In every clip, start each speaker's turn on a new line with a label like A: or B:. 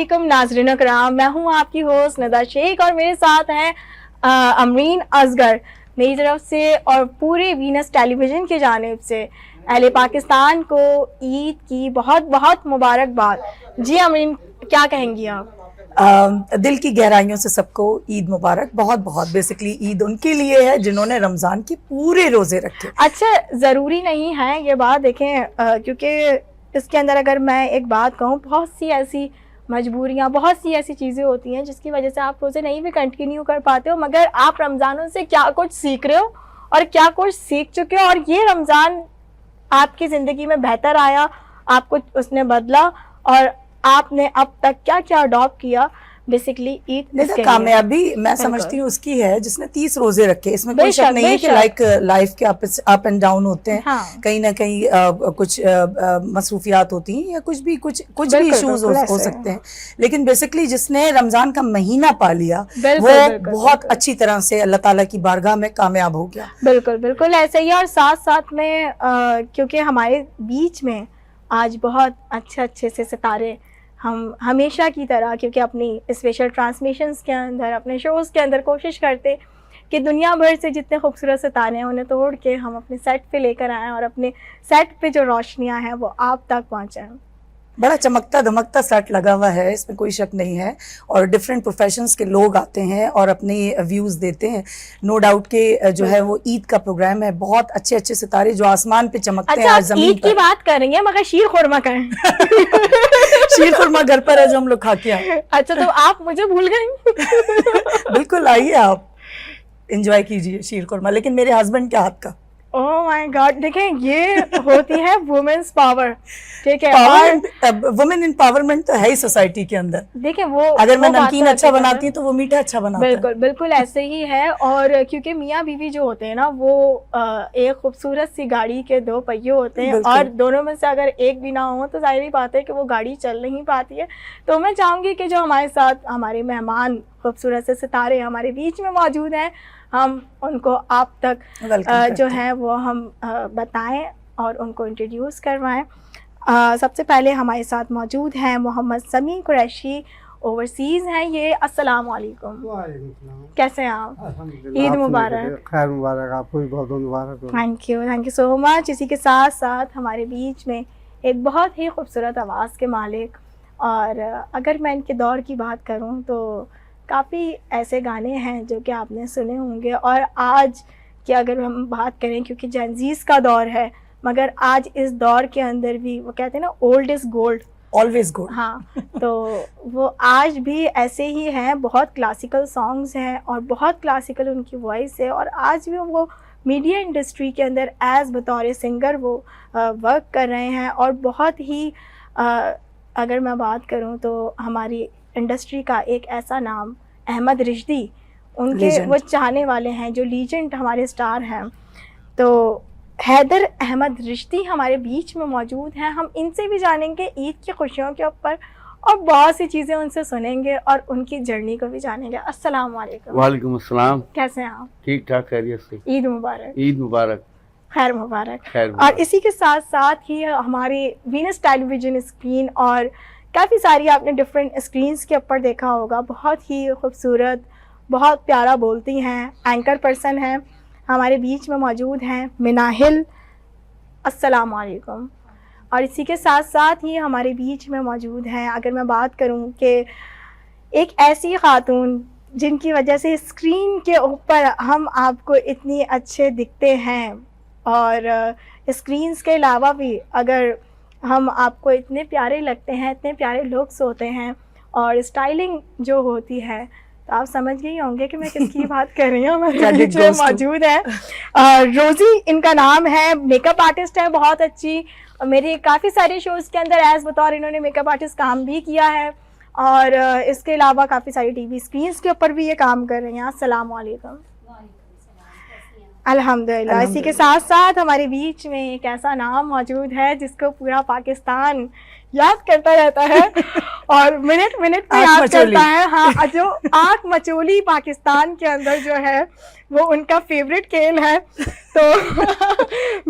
A: वालेकुम नाज़रीन कराम, मैं हूँ आपकी होस्ट नदा शेख और मेरे साथ हैं अमरीन असगर। मेरी तरफ से और पूरे वीनस टेलीविज़न की जानिब से अहले पाकिस्तान को ईद की बहुत बहुत मुबारकबाद। जी अमरीन, क्या कहेंगी आप?
B: दिल की गहराइयों से सबको ईद मुबारक। बहुत बहुत बेसिकली ईद उनके लिए है जिन्होंने रमज़ान के पूरे रोज़े रखे।
A: अच्छा, ज़रूरी नहीं है ये बात, देखें क्योंकि इसके अंदर अगर मैं एक बात कहूँ, बहुत सी ऐसी मजबूरियाँ, बहुत सी ऐसी चीज़ें होती हैं जिसकी वजह से आप रोज़े नहीं भी कंटिन्यू कर पाते हो, मगर आप रमज़ानों से क्या कुछ सीख रहे हो और क्या कुछ सीख चुके हो, और ये रमज़ान आपकी ज़िंदगी में बेहतर आया, आपको उसने बदला, और आपने अब तक क्या क्या अडॉप्ट किया। बेसिकली ईद
B: कामयाबी मैं समझती हूँ उसकी है जिसने 30 रोजे रखे। इसमें कोई शक नहीं है कि लाइफ के अप एंड डाउन होते हैं।
A: हाँ।
B: कहीं ना कहीं कुछ मसरूफियात होती हैं या कुछ भी इश्यूज हो सकते हैं, लेकिन बेसिकली जिसने रमजान का महीना पा लिया वो बहुत अच्छी तरह से अल्लाह ताला की बारगाह में कामयाब हो गया।
A: बिल्कुल बिल्कुल ऐसे ही। और साथ साथ में क्योंकि हमारे बीच में आज बहुत अच्छे से सितारे, हम हमेशा की तरह, क्योंकि अपनी स्पेशल ट्रांसमिशंस के अंदर, अपने शोज़ के अंदर कोशिश करते कि दुनिया भर से जितने खूबसूरत सितारे हैं उन्हें तोड़ के हम अपने सेट पे लेकर आएँ और अपने सेट पे जो रोशनियाँ हैं वो आप तक पहुँचाएँ।
B: बड़ा चमकता धमकता सेट लगा हुआ है, इसमें कोई शक नहीं है, और डिफरेंट प्रोफेशंस के लोग आते हैं और अपने व्यूज़ देते हैं। नो डाउट के जो है वो ईद का प्रोग्राम है, बहुत अच्छे अच्छे सितारे जो आसमान पे चमकते हैं। आज जमीन
A: ईद की बात करेंगे मगर शीर खुरमा करें।
B: शीर खुरमा घर पर है जो हम लोग खा के आए।
A: अच्छा, तो आप मुझे भूल गए।
B: बिल्कुल, आइए आप एंजॉय कीजिए शीर खुरमा, लेकिन मेरे हस्बैंड के हाथ का।
A: ओह माय गॉड, देखें ये होती है वुमेन्स पावर, ठीक है।
B: वुमेन एम्पावरमेंट तो है ही सोसाइटी के अंदर।
A: देखें वो
B: अगर मैं नमकीन अच्छा बनाती हूँ तो वो मीठा अच्छा बनाता है।
A: बिल्कुल बिल्कुल ऐसे ही है। और क्योंकि मियाँ बीवी जो होते हैं ना, वो एक खूबसूरत सी गाड़ी के दो पहिए होते हैं, और दोनों में से अगर एक भी ना हो तो जाहिर ही बात है कि वो गाड़ी चल नहीं पाती है। तो मैं चाहूँगी कि जो हमारे साथ हमारे मेहमान खूबसूरत से सितारे हमारे बीच में मौजूद हैं, हम उनको आप तक जो है वो हम बताएं और उनको इंट्रोड्यूस करवाएं। सबसे पहले हमारे साथ मौजूद हैं मोहम्मद समी कुरैशी, ओवरसीज़ हैं ये। अस्सलाम वालेकुम। कैसे हैं आप? ईद मुबारक।
C: खैर मुबारक, आपको भी बहुत बहुत मुबारक।
A: Thank you so much. इसी के साथ साथ हमारे बीच में एक बहुत ही खूबसूरत आवाज़ के मालिक, और अगर मैं इनके दौर की बात करूँ तो काफ़ी ऐसे गाने हैं जो कि आपने सुने होंगे, और आज की अगर हम बात करें, क्योंकि जेनज़ीज़ का दौर है, मगर आज इस दौर के अंदर भी वो कहते हैं ना, old is gold,
B: always gold.
A: हाँ, तो वो आज भी ऐसे ही हैं। बहुत क्लासिकल सॉन्ग्स हैं और बहुत क्लासिकल उनकी वॉइस है, और आज भी वो मीडिया इंडस्ट्री के अंदर एज़ बतौर सिंगर वो वर्क कर रहे हैं। और बहुत ही अगर मैं बात करूँ तो हमारी इंडस्ट्री का एक ऐसा नाम अहमद रिश्दी, उनके वो चाहने वाले हैं, जो लीजेंड हमारे स्टार हैं, तो हैदर अहमद रिश्दी हमारे बीच में मौजूद हैं। हम इनसे भी जानेंगे ईद की खुशियों के ऊपर और बहुत सी चीज़ें उनसे सुनेंगे और उनकी जर्नी को भी जानेंगे। अस्सलाम वालेकुम।
C: वालेकुम अस्सलाम।
A: कैसे हैं आप?
C: ठीक ठाक, खैरियत से।
A: ईद मुबारक।
C: ईद मुबारक।
A: खैर मुबारक।
C: खैर मुबारक।
A: और इसी के साथ साथ ही हमारी वीनस टेलीविज़न स्क्रीन और काफ़ी सारी आपने डिफरेंट स्क्रीन्स के ऊपर देखा होगा, बहुत ही खूबसूरत, बहुत प्यारा बोलती हैं, एंकर पर्सन हैं, हमारे बीच में मौजूद हैं मिनाहिल। अस्सलाम वालेकुम। और इसी के साथ साथ ही हमारे बीच में मौजूद हैं, अगर मैं बात करूं कि एक ऐसी ख़ातून जिनकी वजह से स्क्रीन के ऊपर हम आपको इतनी अच्छे दिखते हैं, और स्क्रीन्स के अलावा भी अगर हम आपको इतने प्यारे लगते हैं, इतने प्यारे लुक्स होते हैं और स्टाइलिंग जो होती है, तो आप समझ गए होंगे कि मैं किसकी बात कर रही हूँ। हमारे बीच में मौजूद है रोज़ी, इनका नाम है, मेकअप आर्टिस्ट है बहुत अच्छी, और मेरे काफ़ी सारे शोज़ के अंदर एज़ बतौर इन्होंने मेकअप आर्टिस्ट काम भी किया है, और इसके अलावा काफ़ी सारी टीवी स्क्रीन्स के ऊपर भी ये काम कर रही हैं। अस्सलाम वालेकुम। अल्हम्दुलिल्लाह। इसी के साथ साथ हमारे बीच में एक ऐसा नाम मौजूद है जिसको पूरा पाकिस्तान याद करता रहता है और मिनट मिनट पे
B: आँख
A: याद
B: मचोली।
A: करता है। हाँ, जो आँख मचोली पाकिस्तान के अंदर जो है वो उनका फेवरेट खेल है। तो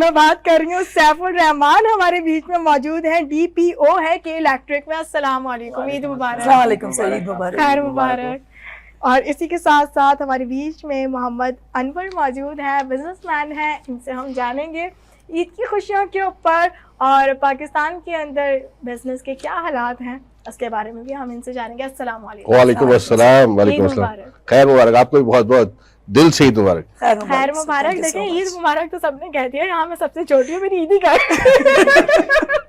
A: मैं बात कर रही हूँ सैफुर रहमान हमारे बीच में मौजूद है, DPO है के इलेक्ट्रिक में। अस्सलाम वालेकुम, ईद मुबारक।
B: अस्सलाम वालेकुम सर, ईद मुबारक।
A: खैर मुबारक। और इसी के साथ साथ हमारे बीच में मोहम्मद अनवर मौजूद है, बिजनेसमैन है। इनसे हम जानेंगे ईद की खुशियों के ऊपर और पाकिस्तान के अंदर बिजनेस के क्या हालात हैं, उसके बारे में भी हम इनसे जानेंगे। अस्सलाम वालेकुम।
D: वालेकुम अस्सलाम। वालेकुम
A: ईद
D: अस्सलाम।
A: मुबारक।
D: खैर मुबारक, आपको भी बहुत बहुत दिल से ईद मुबारक।
A: खैर मुबारक।
B: Thank you so
A: देखें, ईद
B: much.
A: मुबारक तो सबने कह दिया, यहाँ मैं सबसे छोटी हूँ, मेरी ईद ही कर।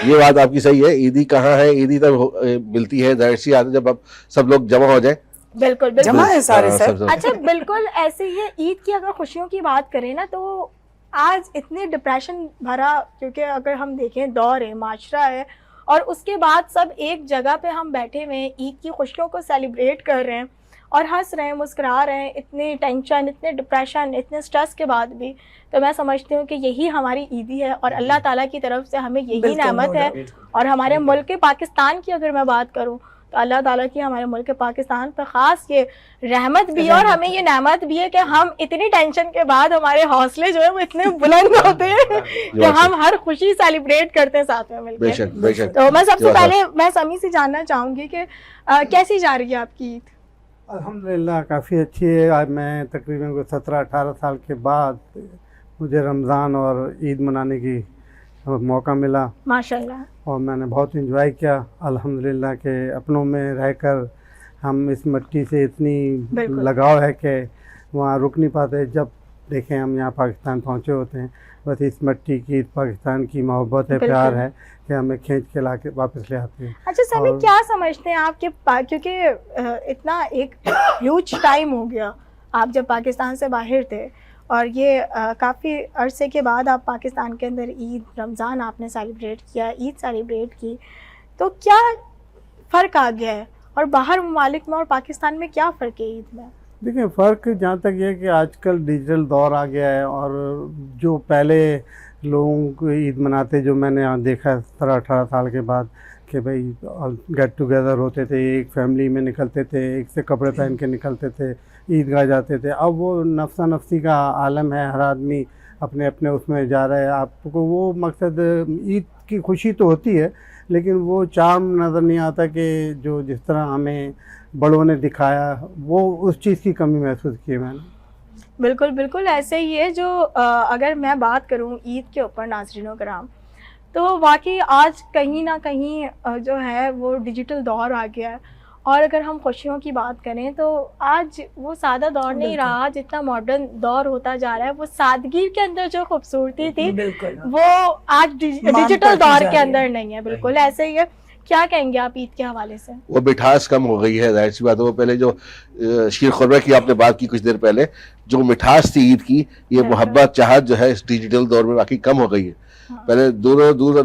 D: ये बात आपकी सही है। ईदी कहाँ है, ईदी तब मिलती है जाहिर सी बात है जब अब सब लोग जमा हो जाए।
A: बिल्कुल बिल्कुल।
B: जमा है सारे
D: हाँ,
B: सर।
D: सब-
A: अच्छा, बिल्कुल ऐसे ही है। ईद की अगर खुशियों की बात करें ना, तो आज इतने डिप्रेशन भरा, क्योंकि अगर हम देखें दौर है, माशरा है, और उसके बाद सब एक जगह पे हम बैठे हुए हैं, ईद की खुशियों को सेलिब्रेट कर रहे हैं और हंस रहे हैं, मुस्कुरा रहे हैं, इतने टेंशन, इतने डिप्रेशन, इतने स्ट्रेस के बाद भी। तो मैं समझती हूँ कि यही हमारी ईदी है और अल्लाह ताला की तरफ से हमें यही
B: बिल्कुल,
A: नेमत
B: no
A: है।
B: doubt।
A: और हमारे मुल्क पाकिस्तान की अगर मैं बात करूँ तो अल्लाह ताला की हमारे मुल्क पाकिस्तान पर ख़ास ये रहमत भी है और हमें ये नेमत भी है कि हम इतनी टेंशन के बाद हमारे हौसले जो है वो इतने बुलंद होते हैं कि हम हर खुशी सेलिब्रेट करते हैं साथ में मिलकर।
D: बेशक बेशक।
A: तो मैं सबसे
D: ये बात है।
A: पहले मैं समी से जानना चाहूँगी कि कैसी जा रही है आपकी ईद?
C: अल्हम्दुलिल्लाह काफ़ी अच्छी है। आज मैं तकरीबन 17-18 साल के बाद मुझे रमज़ान और ईद मनाने की मौका मिला
A: माशाल्लाह।
C: और मैंने बहुत इंजॉय किया अल्हम्दुलिल्लाह के अपनों में रहकर। हम इस मिट्टी से इतनी
A: बिल्कुल।
C: लगाव है कि वहाँ रुक नहीं पाते। जब देखें हम यहाँ पाकिस्तान पहुँचे होते हैं, बस इस मिट्टी की, इस पाकिस्तान की मोहब्बत है,
A: बिल्कुल।
C: प्यार है कि हमें खींच के ला के वापस ले आती है।
A: अच्छा समी,
C: और-
A: क्या समझते हैं आप कि क्योंकि इतना एक ह्यूज टाइम हो गया आप जब पाकिस्तान से बाहर थे और ये काफ़ी अरसे के बाद आप पाकिस्तान के अंदर ईद रमज़ान आपने सेलिब्रेट किया, ईद सेलिब्रेट की, तो क्या फ़र्क आ गया है और बाहर ममालिक में और पाकिस्तान में क्या फ़र्क है ईद में?
C: देखिए फ़र्क जहाँ तक ये है कि आजकल डिजिटल दौर आ गया है और जो पहले लोगों को ईद मनाते, जो मैंने यहाँ देखा 17-18 साल के बाद कि भाई गेट टुगेदर होते थे, एक फैमिली में निकलते थे, एक से कपड़े पहन के निकलते थे, ईदगाह जाते थे। अब वो नफ्सा नफ्सी का आलम है, हर आदमी अपने अपने उसमें जा रहा है। आपको वो मकसद ईद की खुशी तो होती है लेकिन वो चार्म नज़र नहीं आता कि जो जिस तरह हमें बड़ों ने दिखाया, वो उस चीज़ की कमी महसूस की है मैंने।
A: बिल्कुल बिल्कुल ऐसे ही है। जो अगर मैं बात करूं ईद के ऊपर नाज़रीनों कराम, तो वाकई आज कहीं ना कहीं जो है वो डिजिटल दौर आ गया है और अगर हम खुशियों की बात करें तो आज वो सादा दौर नहीं रहा, जितना मॉडर्न दौर होता जा रहा है। वो सादगी के अंदर जो खूबसूरती थी
B: बिल्कुल।
A: वो आज डिजिटल
B: पड़ती
A: दौर
B: जा
A: के
B: रही है।
A: अंदर नहीं है। बिल्कुल ऐसे ही है। क्या कहेंगे आप ईद के हवाले से?
D: वो मिठास कम हो गई है, जाहिर सी बात है। वो पहले जो शीर खुरमा की आपने बात की कुछ देर पहले, जो मिठास थी ईद की, ये मोहब्बत चाहत जो है इस डिजिटल दौर में बाकी कम हो गई है। पहले दूर दूर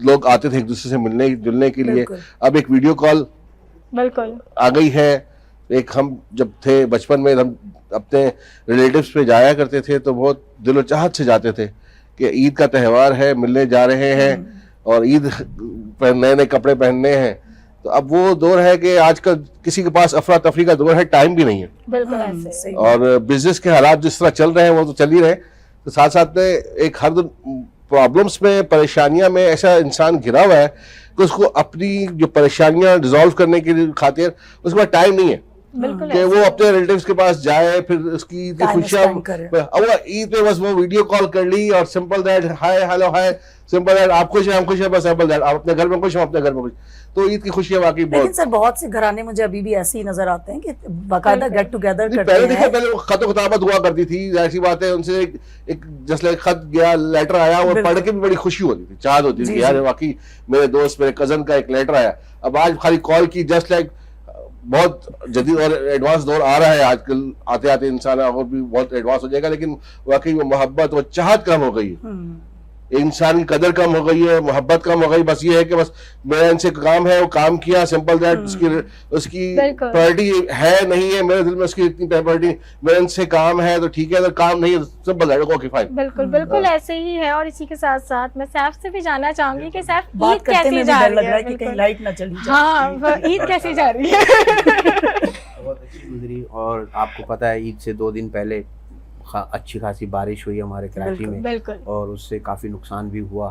D: लोग आते थे एक दूसरे से मिलने जुलने के लिए,
B: बिल्कुल।
D: अब एक वीडियो कॉल
A: बिल्कुल
D: आ गई है। एक हम जब थे बचपन में, हम अपने रिलेटिव्स पे जाया करते थे तो बहुत दिलो चाहत से जाते थे कि ईद का त्यौहार है, मिलने जा रहे हैं और ईद पर नए नए कपड़े पहनने हैं। तो अब वो दौर है कि आजकल किसी के पास अफरा तफरी का दौर है, टाइम भी नहीं है।
A: बिल्कुल ऐसे
B: सही।
D: और बिजनेस के हालात जिस तरह चल रहे हैं वो तो चल ही रहे, तो साथ साथ में एक हर प्रॉब्लम्स में, परेशानियां में ऐसा इंसान घिरा हुआ है कि उसको अपनी जो परेशानियां रिजॉल्व करने के खातिर उसके पास टाइम नहीं है
A: बिल्कुल
D: कि वो अपने रिलेटिव्स के पास जाए, फिर उसकी ईद की
B: Time
D: खुशियां।
B: spend करे।
D: अब वो ईद पे बस वो वीडियो कॉल कर ली और simple that, hi hello hi, simple that, आप खुश हैं हम खुश हैं, बस सिंपल दैट, आप अपने घर में खुश, हम अपने घर में खुश। तो ईद की खुशियां वाकई
B: लेकिन
D: बहुत।
B: सर बहुत से घराने मुझे अभी भी ऐसे ही नजर आते हैं कि बाकायदा गेट टुगेदर
D: नहीं,
B: करते
D: पहले देखिए,
B: हैं।
D: पहले वो खत खिताबत हुआ करती थी, ऐसी बात है। उनसे एक जस्ट लाइक खत गया, लेटर आया, और
B: बिल्कुल।
D: पढ़ के भी बड़ी खुशी होती थी, चाहत होती थी
B: जी,
D: कि यार
B: जी।
D: वाकई मेरे दोस्त, मेरे कजन का एक लेटर आया। अब आज खाली कॉल की, जस्ट लाइक बहुत जदीद और एडवांस दौर आ रहा है आजकल, आते आते इंसान और भी बहुत एडवांस हो जाएगा, लेकिन वाकई वो मोहब्बत, वो चाहत कम हो गई है। इंसान की कदर कम हो गई है, मोहब्बत कम हो गई। बस ये है कि बस मेरा इनसे काम है, वो काम किया, सिंपल दैट। उसकी
A: बिल्कुल।
D: प्रायोरिटी है नहीं है मेरे दिल में, उसकी इतनी प्रायोरिटी, मेरा इनसे काम है तो ठीक है, अगर काम नहीं है तो सिंपल दैट, ओके फाइन।
A: बिल्कुल बिल्कुल ऐसे ही है। और इसी के साथ साथ मैं सैफ से भी जानना चाहूंगी कि सैफ
B: बात
A: ईद
B: करते
A: कैसी
B: में भी
A: जा
B: डर
A: रही
B: लग रहा
A: है?
B: है कि कहीं
A: बिल्कुल।
B: लाइट ना चली जाए।
A: हाँ, वो ईद कैसी जा रही है?
E: बहुत अच्छी गुजरी। और आपको पता है ईद से 2 दिन पहले अच्छी खासी बारिश हुई हमारे कराची में,
A: बिल्कुल
E: और उससे काफ़ी नुकसान भी हुआ,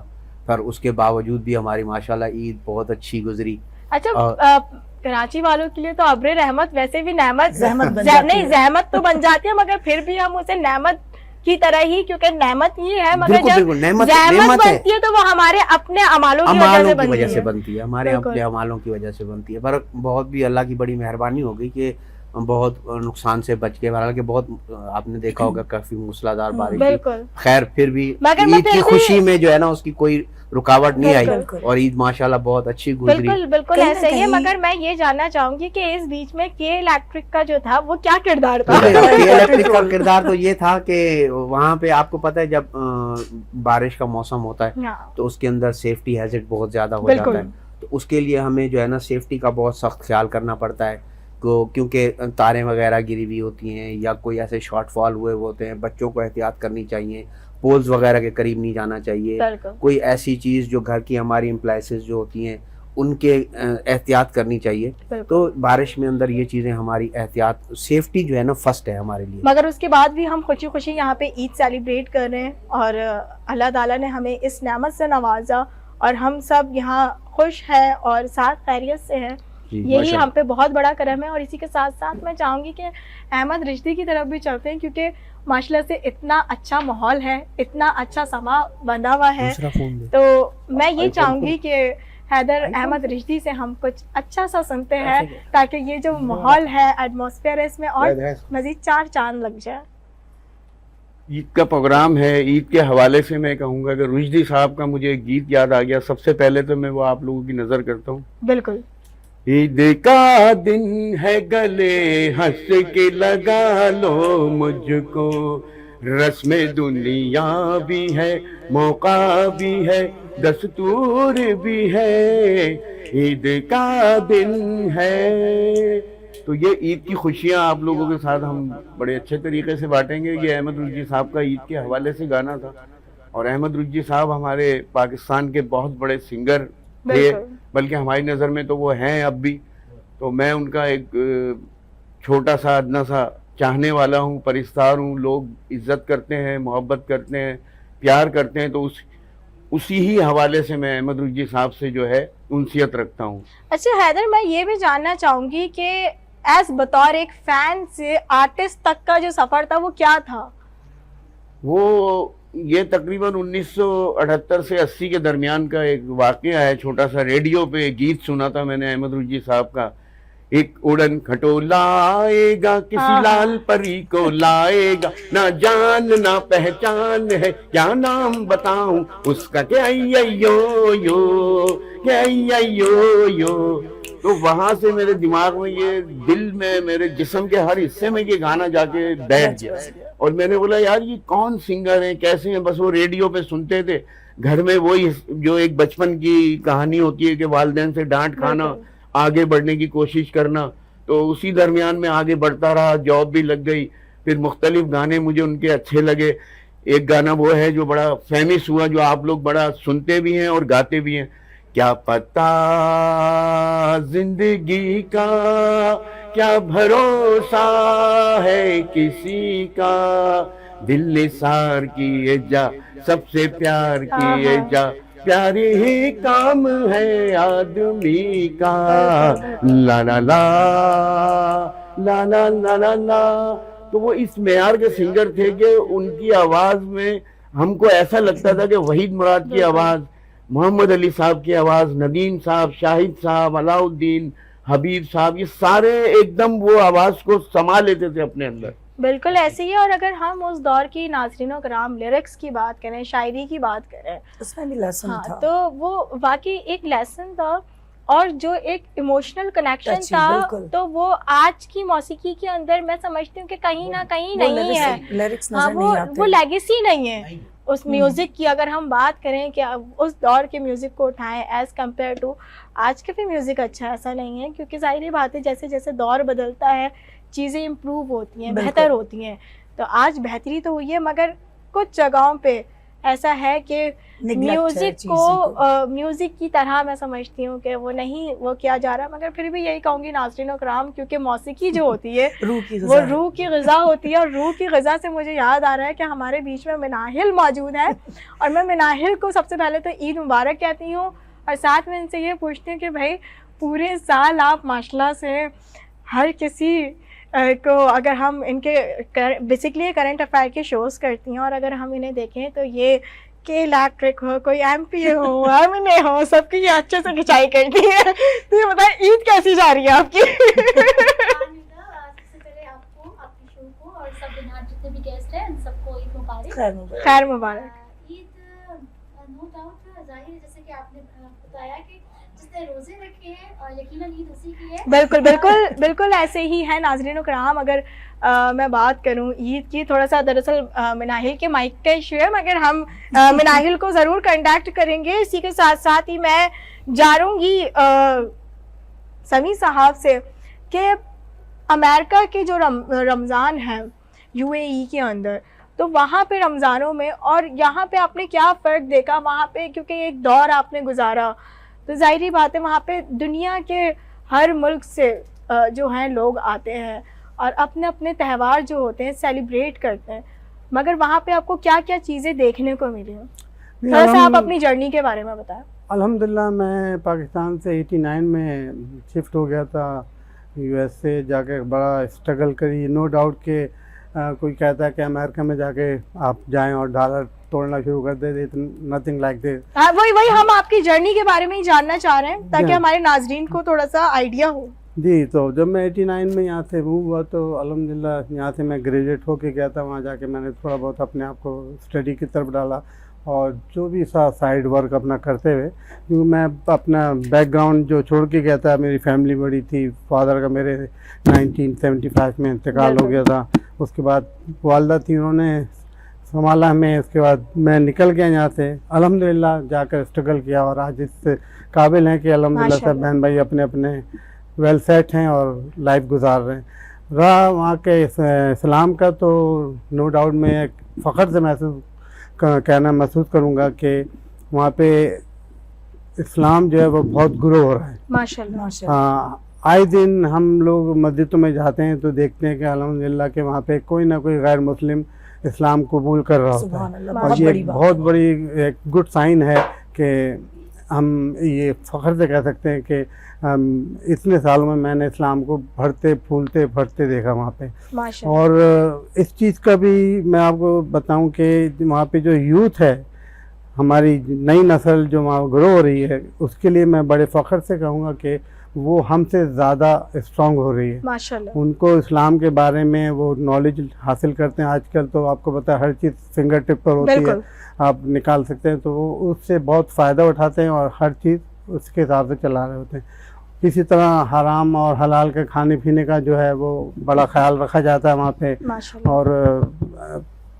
E: पर उसके बावजूद भी हमारी माशाल्लाह ईद बहुत अच्छी गुजरी।
A: अच्छा,
E: और-
A: कराची वालों के लिए तो अब्रे रहमत वैसे भी नेमत
B: ज़हमत बन जाती
A: नहीं,
B: है।
A: जहमत तो बन जाती है, मगर फिर भी हम उसे नेमत की तरह ही, क्योंकि नेमत ही है, मगर
E: बिल्कुल
A: जब
E: बिल्कुल, नेमत
A: जहमत
E: है।
A: बनती है तो वो हमारे अपने अमालों की वजह
E: अमालों
A: से
E: की वजह
A: बनती
E: से
A: है।
E: बनती है, हमारे
A: बिल्कुल।
E: अपने अमालों की वजह से बनती है। पर बहुत भी अल्लाह की बड़ी मेहरबानी हो गई कि बहुत नुकसान से बच के, हालांकि बहुत आपने देखा होगा काफी मूसलाधार बारिश हुई।
A: बिल्कुल।
E: खैर फिर भी
A: मगर मैं
E: ईद की
A: फिर भी-
E: खुशी में जो है ना उसकी कोई रुकावट नहीं आई,
B: बिल्कुल।
E: और ईद माशाल्लाह बहुत अच्छी गुजरी।
A: बिल्कुल बिल्कुल
B: कहीं ना
A: ऐसे ही है।
B: कहीं-
A: मगर मैं ये जानना चाहूंगी कि इस बीच में के इलेक्ट्रिक का जो था वो क्या किरदार था?
E: इलेक्ट्रिक का किरदार तो ये था कि वहाँ पे आपको पता है जब बारिश का मौसम होता है
A: हाँ,
E: तो उसके अंदर सेफ्टी हैजर्ड बहुत ज्यादा हो
A: बिल्कुल।
E: जाता है, तो उसके लिए हमें जो है ना सेफ्टी का बहुत सख्त ख्याल करना पड़ता है, क्योंकि तारें वगैरह गिरी हुई होती हैं या कोई ऐसे शॉर्टफॉल हुए होते हैं, बच्चों को एहतियात करनी चाहिए, पोल्स वगैरह के करीब नहीं जाना चाहिए,
A: बिल्कुल
E: कोई ऐसी चीज़ जो घर की हमारी इम्प्लाइसेस जो होती हैं उनके एहतियात करनी चाहिए।
A: बिल्कुल।
E: तो बारिश में अंदर ये चीज़ें हमारी एहतियात, सेफ्टी जो है ना फर्स्ट है हमारे लिए।
A: मगर उसके बाद भी हम खुशी खुशी यहाँ पे ईद सेलिब्रेट कर रहे हैं, और अल्लाह ताला ने हमें इस नेमत से नवाजा, और हम सब यहाँ खुश हैं और साथ खैरियत से हैं।
E: जी,
A: यही
E: माशाल्लाह।
A: हम पे बहुत बड़ा करम है। और इसी के साथ साथ मैं चाहूँगी कि अहमद रिश्ती की तरफ भी चलते हैं, क्योंकि माशाल्लाह से इतना अच्छा माहौल है, इतना अच्छा समा बंधा हुआ है।
E: दूसरा फोन दे।
A: तो मैं ये चाहूँगी कि हैदर अहमद रिश्ती से हम कुछ अच्छा सा सुनते हैं, ताकि ये जो माहौल है, एटमॉस्फेयर है, इसमें और मज़ीद 4 चांद लग जाए।
C: ईद का प्रोग्राम है, ईद के हवाले से मैं कहूँगा कि रुश्दी साहब का मुझे एक गीत याद आ गया। सबसे पहले तो मैं वो आप लोगों की नज़र करता हूँ।
A: बिल्कुल।
C: ईद का दिन है गले हंस के लगा लो मुझको, रस्म दुनिया भी है, मौका भी है, दस्तूर भी है, ईद का दिन है। तो ये ईद की खुशियाँ आप लोगों के साथ हम बड़े अच्छे तरीके से बांटेंगे। ये अहमद रुश्दी साहब का ईद के हवाले से गाना था, और अहमद रुश्दी साहब हमारे पाकिस्तान के बहुत बड़े सिंगर थे,
A: बिल्कुल।
C: बल्कि हमारी नज़र में तो वो हैं अब भी। तो मैं उनका एक छोटा सा अदना सा चाहने वाला हूँ, परिस्तार हूँ। लोग इज्जत करते हैं, मोहब्बत करते हैं, प्यार करते हैं, तो उसी ही हवाले से मैं अहमद रुश्दी साहब से जो है उनसियत रखता हूँ।
A: अच्छा हैदर, मैं ये भी जानना चाहूँगी कि एज बतौर एक फैन से आर्टिस्ट तक का जो सफ़र था वो क्या था?
C: वो ये तकरीबन 1978 से 80 के दरमियान का एक वाक़या है। छोटा सा रेडियो पे गीत सुना था मैंने अहमद रुश्दी साहब का, एक उड़न खटोला आएगा, किसी लाल परी को लाएगा, ना जान ना पहचान है, क्या नाम बताऊं उसका, क्या यो यो, क्या यो। तो वहां से मेरे दिमाग में, ये दिल में, मेरे जिस्म के हर हिस्से में ये गाना जाके बैठ गया। और मैंने बोला यार ये कौन सिंगर है, कैसे हैं। बस वो रेडियो पे सुनते थे, घर में वही जो एक बचपन की कहानी होती है कि वालिदैन से डांट खाना, आगे बढ़ने की कोशिश करना। तो उसी दरमियान में आगे बढ़ता रहा, जॉब भी लग गई, फिर मुख्तलिफ गाने मुझे उनके अच्छे लगे। एक गाना वो है जो बड़ा फेमस हुआ, जो आप लोग बड़ा सुनते भी हैं और गाते भी हैं, क्या पता जिंदगी का क्या भरोसा है किसी का, दिल निसार किए जा, सबसे प्यार किए जा, प्यार ही काम है आदमी का, ला ला ला ला ला ला ला ला। तो वो इस मेयार के सिंगर थे कि उनकी आवाज में हमको ऐसा लगता था कि वहीद मुराद की आवाज, मोहम्मद अली साहब की आवाज, नदीम साहब, शाहिद साहब, अलाउद्दीन, हबीब साहब, ये सारे एकदम वो आवाज को समा लेते थे अपने अंदर।
A: बिल्कुल ऐसे ही। और अगर हम उस दौर की नाज़रीनों कराम लिरिक्स की बात करें, शायरी की बात करें,
B: उसमें भी लेसन
A: हाँ,
B: था।
A: तो वो वाकई एक लेसन था, और जो एक इमोशनल कनेक्शन
B: टची,
A: था,
B: बिल्कुल।
A: तो वो आज की मौसीकी के अंदर मैं समझती हूँ कि कहीं ना कहीं नहीं है।
B: लिरिक्स
A: हाँ,
B: नजर नहीं आते।
A: वो लेगेसी नहीं है। उस म्यूज़िक की अगर हम बात करें कि अब उस दौर के म्यूज़िक को उठाएं एज़ कम्पेयर टू आज के भी म्यूज़िक अच्छा ऐसा नहीं है, क्योंकि ज़ाहिर बात है जैसे जैसे दौर बदलता है चीज़ें इम्प्रूव होती हैं, बेहतर होती हैं। तो आज बेहतरी तो हुई है, मगर कुछ जगहों पे ऐसा है कि म्यूज़िक को म्यूज़िक की तरह मैं समझती हूँ कि वो नहीं वो किया जा रहा, मगर फिर भी यही कहूँगी नाज़रीन और कराम, क्योंकि मौसीकी जो होती है वो रूह की ग़िज़ा होती है, और रूह की ग़िज़ा से मुझे याद आ रहा है कि हमारे बीच में मिनाहिल मौजूद है, और मैं मिनाहिल को सबसे पहले तो ईद मुबारक कहती हूँ, और साथ में इनसे ये पूछती हूँ कि भाई पूरे साल आप माशाल्लाह से हर किसी को, अगर हम इनके बेसिकली करंट अफेयर के शोज़ करती हैं, और अगर हम इन्हें देखें तो ये के इलेक्ट्रिक हो, कोई एमपी हो, एमएनए हो, सबकी ये अच्छे से खिंचाई करती है। तो ये बताएं ईद कैसी जा रही है आपकी?
F: सबसे पहले आपको, आपकी शो को और सब यहाँ जितने भी गेस्ट हैं उन सबको ईद मुबारक।
A: खैर मुबारक।
F: ईद नो डाउट जाहिर है, जैसे कि आपने बताया कि जिसने रोजे रखे हैं और यकीनन ईद उसी की है।
A: बिल्कुल बिल्कुल बिल्कुल ऐसे ही है नाज़रीन कराम। अगर मैं बात करूं ईद की, थोड़ा सा दरअसल मिनाहिल के माइक का इशू है, मगर हम मिनाहिल को ज़रूर कांटेक्ट करेंगे। इसी के साथ साथ ही मैं जानूंगी समी साहब से कि अमेरिका के जो रमज़ान है यूएई के अंदर, तो वहाँ पे रमज़ानों में और यहाँ पे आपने क्या फ़र्क देखा वहाँ पे, क्योंकि एक दौर आपने गुजारा, तो ज़ाहिर बात है वहाँ पे दुनिया के हर मुल्क से जो हैं लोग आते हैं और अपने अपने त्यौहार जो होते हैं सेलिब्रेट करते हैं, मगर वहाँ पे आपको क्या क्या चीज़ें देखने को मिली हैं? थोड़ा सा आप अपनी जर्नी के बारे में बताएं।
C: अल्हम्दुलिल्लाह मैं पाकिस्तान से 89 में शिफ्ट हो गया था यूएस से, जाके बड़ा स्ट्रगल करी। नो डाउट कि कोई कहता है कि अमेरिका में जाके आप जाएं और डॉलर तोड़ना शुरू कर दे, नथिंग लाइक दिस।
A: वही हम आपकी जर्नी के बारे में ही जानना चाह रहे हैं ताकि हमारे नाजरीन को थोड़ा सा आइडिया हो।
C: जी, तो जब मैं 89 में यहाँ से मूव हुआ तो अल्हम्दुलिल्लाह यहाँ से मैं ग्रेजुएट होके गया था। वहाँ जाके मैंने थोड़ा बहुत अपने आप को स्टडी की तरफ डाला और जो भी साइड वर्क अपना करते हुए, क्योंकि मैं अपना बैकग्राउंड जो छोड़ के गया था, मेरी फैमिली बड़ी थी। फादर का मेरे 1975 में इंतकाल हो गया था। उसके बाद वालदा थी, उन्होंने संभाला हमें। उसके बाद मैं निकल गया यहाँ से, अल्हम्दुलिल्लाह जाकर स्ट्रगल किया और आज इस काबिल हैं कि अल्हम्दुलिल्लाह सब बहन भाई अपने अपने वेल सेट हैं और लाइफ गुजार रहे हैं। रहा वहाँ के इस्लाम का, तो नो डाउट मैं फ़ख्र से महसूस करूँगा कि वहाँ पे इस्लाम जो है वो बहुत ग्रो हो रहा है
A: माशाल्लाह।
C: हाँ, आए दिन हम लोग मस्जिदों में जाते हैं तो देखते हैं कि अल्हम्दुलिल्लाह के वहाँ पे कोई ना कोई गैर मुस्लिम इस्लाम कबूल कर रहा होता है, और ये बहुत बड़ी एक गुड साइन है कि हम ये फ़ख्र से कह सकते हैं कि इतने सालों में मैंने इस्लाम को बढ़ते फूलते फटते देखा वहाँ पे। और इस चीज़ का भी मैं आपको बताऊं कि वहाँ पे जो यूथ है, हमारी नई नस्ल जो वहाँ ग्रो हो रही है, उसके लिए मैं बड़े फ़ख्र से कहूँगा कि वो हमसे ज़्यादा स्ट्रॉन्ग हो रही है
A: माशाल्लाह।
C: उनको इस्लाम के बारे में वो नॉलेज हासिल करते हैं। आजकल तो आपको पता है हर चीज़ फिंगर टिप पर होती है, आप निकाल सकते हैं, तो वो उससे बहुत फ़ायदा उठाते हैं और हर चीज़ उसके हिसाब से चला रहे होते हैं। इसी तरह हराम और हलाल के खाने पीने का जो है वो बड़ा ख्याल रखा जाता है वहाँ पे, और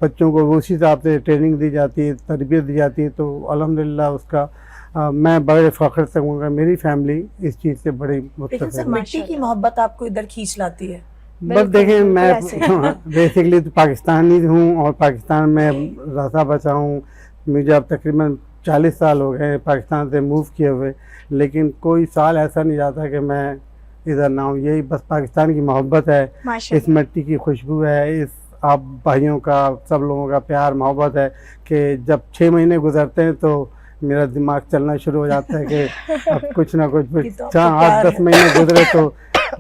C: बच्चों को उसी हिसाब से ट्रेनिंग दी जाती है, तरबियत दी जाती है। तो अल्हम्दुलिल्लाह उसका मैं बड़े फ़ख्र से कहूँगा मेरी फैमिली इस चीज़ से बड़ी मुत्तफ़िक़ है।
B: मिट्टी की मोहब्बत आपको इधर खींच लाती है।
C: बस देखें, मैं बेसिकली तो पाकिस्तानी हूँ और पाकिस्तान में रहा बचा हूँ। मुझे अब तकरीबन 40 साल हो गए पाकिस्तान से मूव किए हुए, लेकिन कोई साल ऐसा नहीं जाता कि मैं इधर ना हूँ। यही बस पाकिस्तान की मोहब्बत है, इस मिट्टी की खुशबू है, इस आप भाइयों का सब लोगों का प्यार मोहब्बत है कि जब 6 महीने गुजरते हैं तो मेरा दिमाग चलना शुरू हो जाता है कि अब कुछ ना कुछ 8-10 महीने गुजरे तो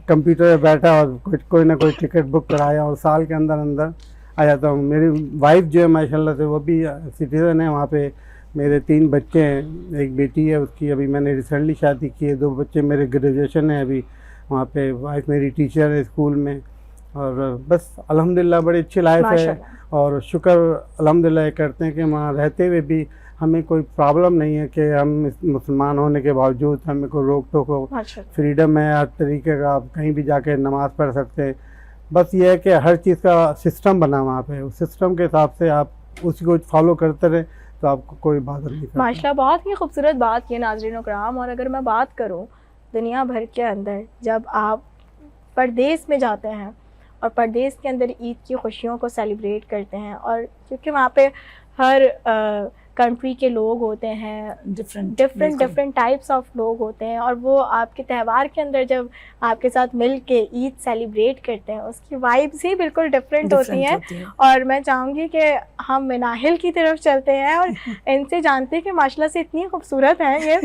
C: कंप्यूटर पे बैठा और कोई ना कोई टिकट बुक कराया और साल के अंदर अंदर आ जाता हूँ। मेरी वाइफ जो है माशाल्लाह से वो भी सिटीज़न है। वहाँ पे मेरे 3 बच्चे हैं, एक बेटी है उसकी अभी मैंने रिसेंटली शादी की है, 2 बच्चे मेरे ग्रेजुएशन है अभी। वहाँ पे वाइफ मेरी टीचर है स्कूल में, और बस अल्हम्दुलिल्लाह बड़ी अच्छी लाइफ है। और शुक्र अल्हम्दुलिल्लाह करते हैं कि वहाँ रहते हुए भी हमें कोई प्रॉब्लम नहीं है कि हम मुसलमान होने के बावजूद हमें कोई रोक टोक हो। फ्रीडम है हर तरीके का, आप कहीं भी जाके नमाज़ पढ़ सकते हैं। बस ये है कि हर चीज़ का सिस्टम बना वहाँ पे, उस सिस्टम के हिसाब से आप उसी को फॉलो करते रहे तो आपको कोई बाधा नहीं करता।
A: माशाल्लाह, बहुत ही खूबसूरत बात की नाज़रीन कराम। और अगर मैं बात करूं दुनिया भर के अंदर, जब आप परदेस में जाते हैं और परदेस के अंदर ईद की खुशियों को सेलिब्रेट करते हैं, और क्योंकि वहाँ पे हर कंट्री के लोग होते हैं, डिफरेंट टाइप्स ऑफ लोग होते हैं, और वो आपके त्यौहार के अंदर जब आपके साथ मिल के ईद सेलिब्रेट करते हैं, उसकी वाइब्स ही बिल्कुल डिफरेंट होती हैं। और मैं चाहूँगी कि हम मिनाहिल की तरफ चलते हैं और इनसे जानते हैं कि माशाल्लाह से इतनी खूबसूरत हैं ये,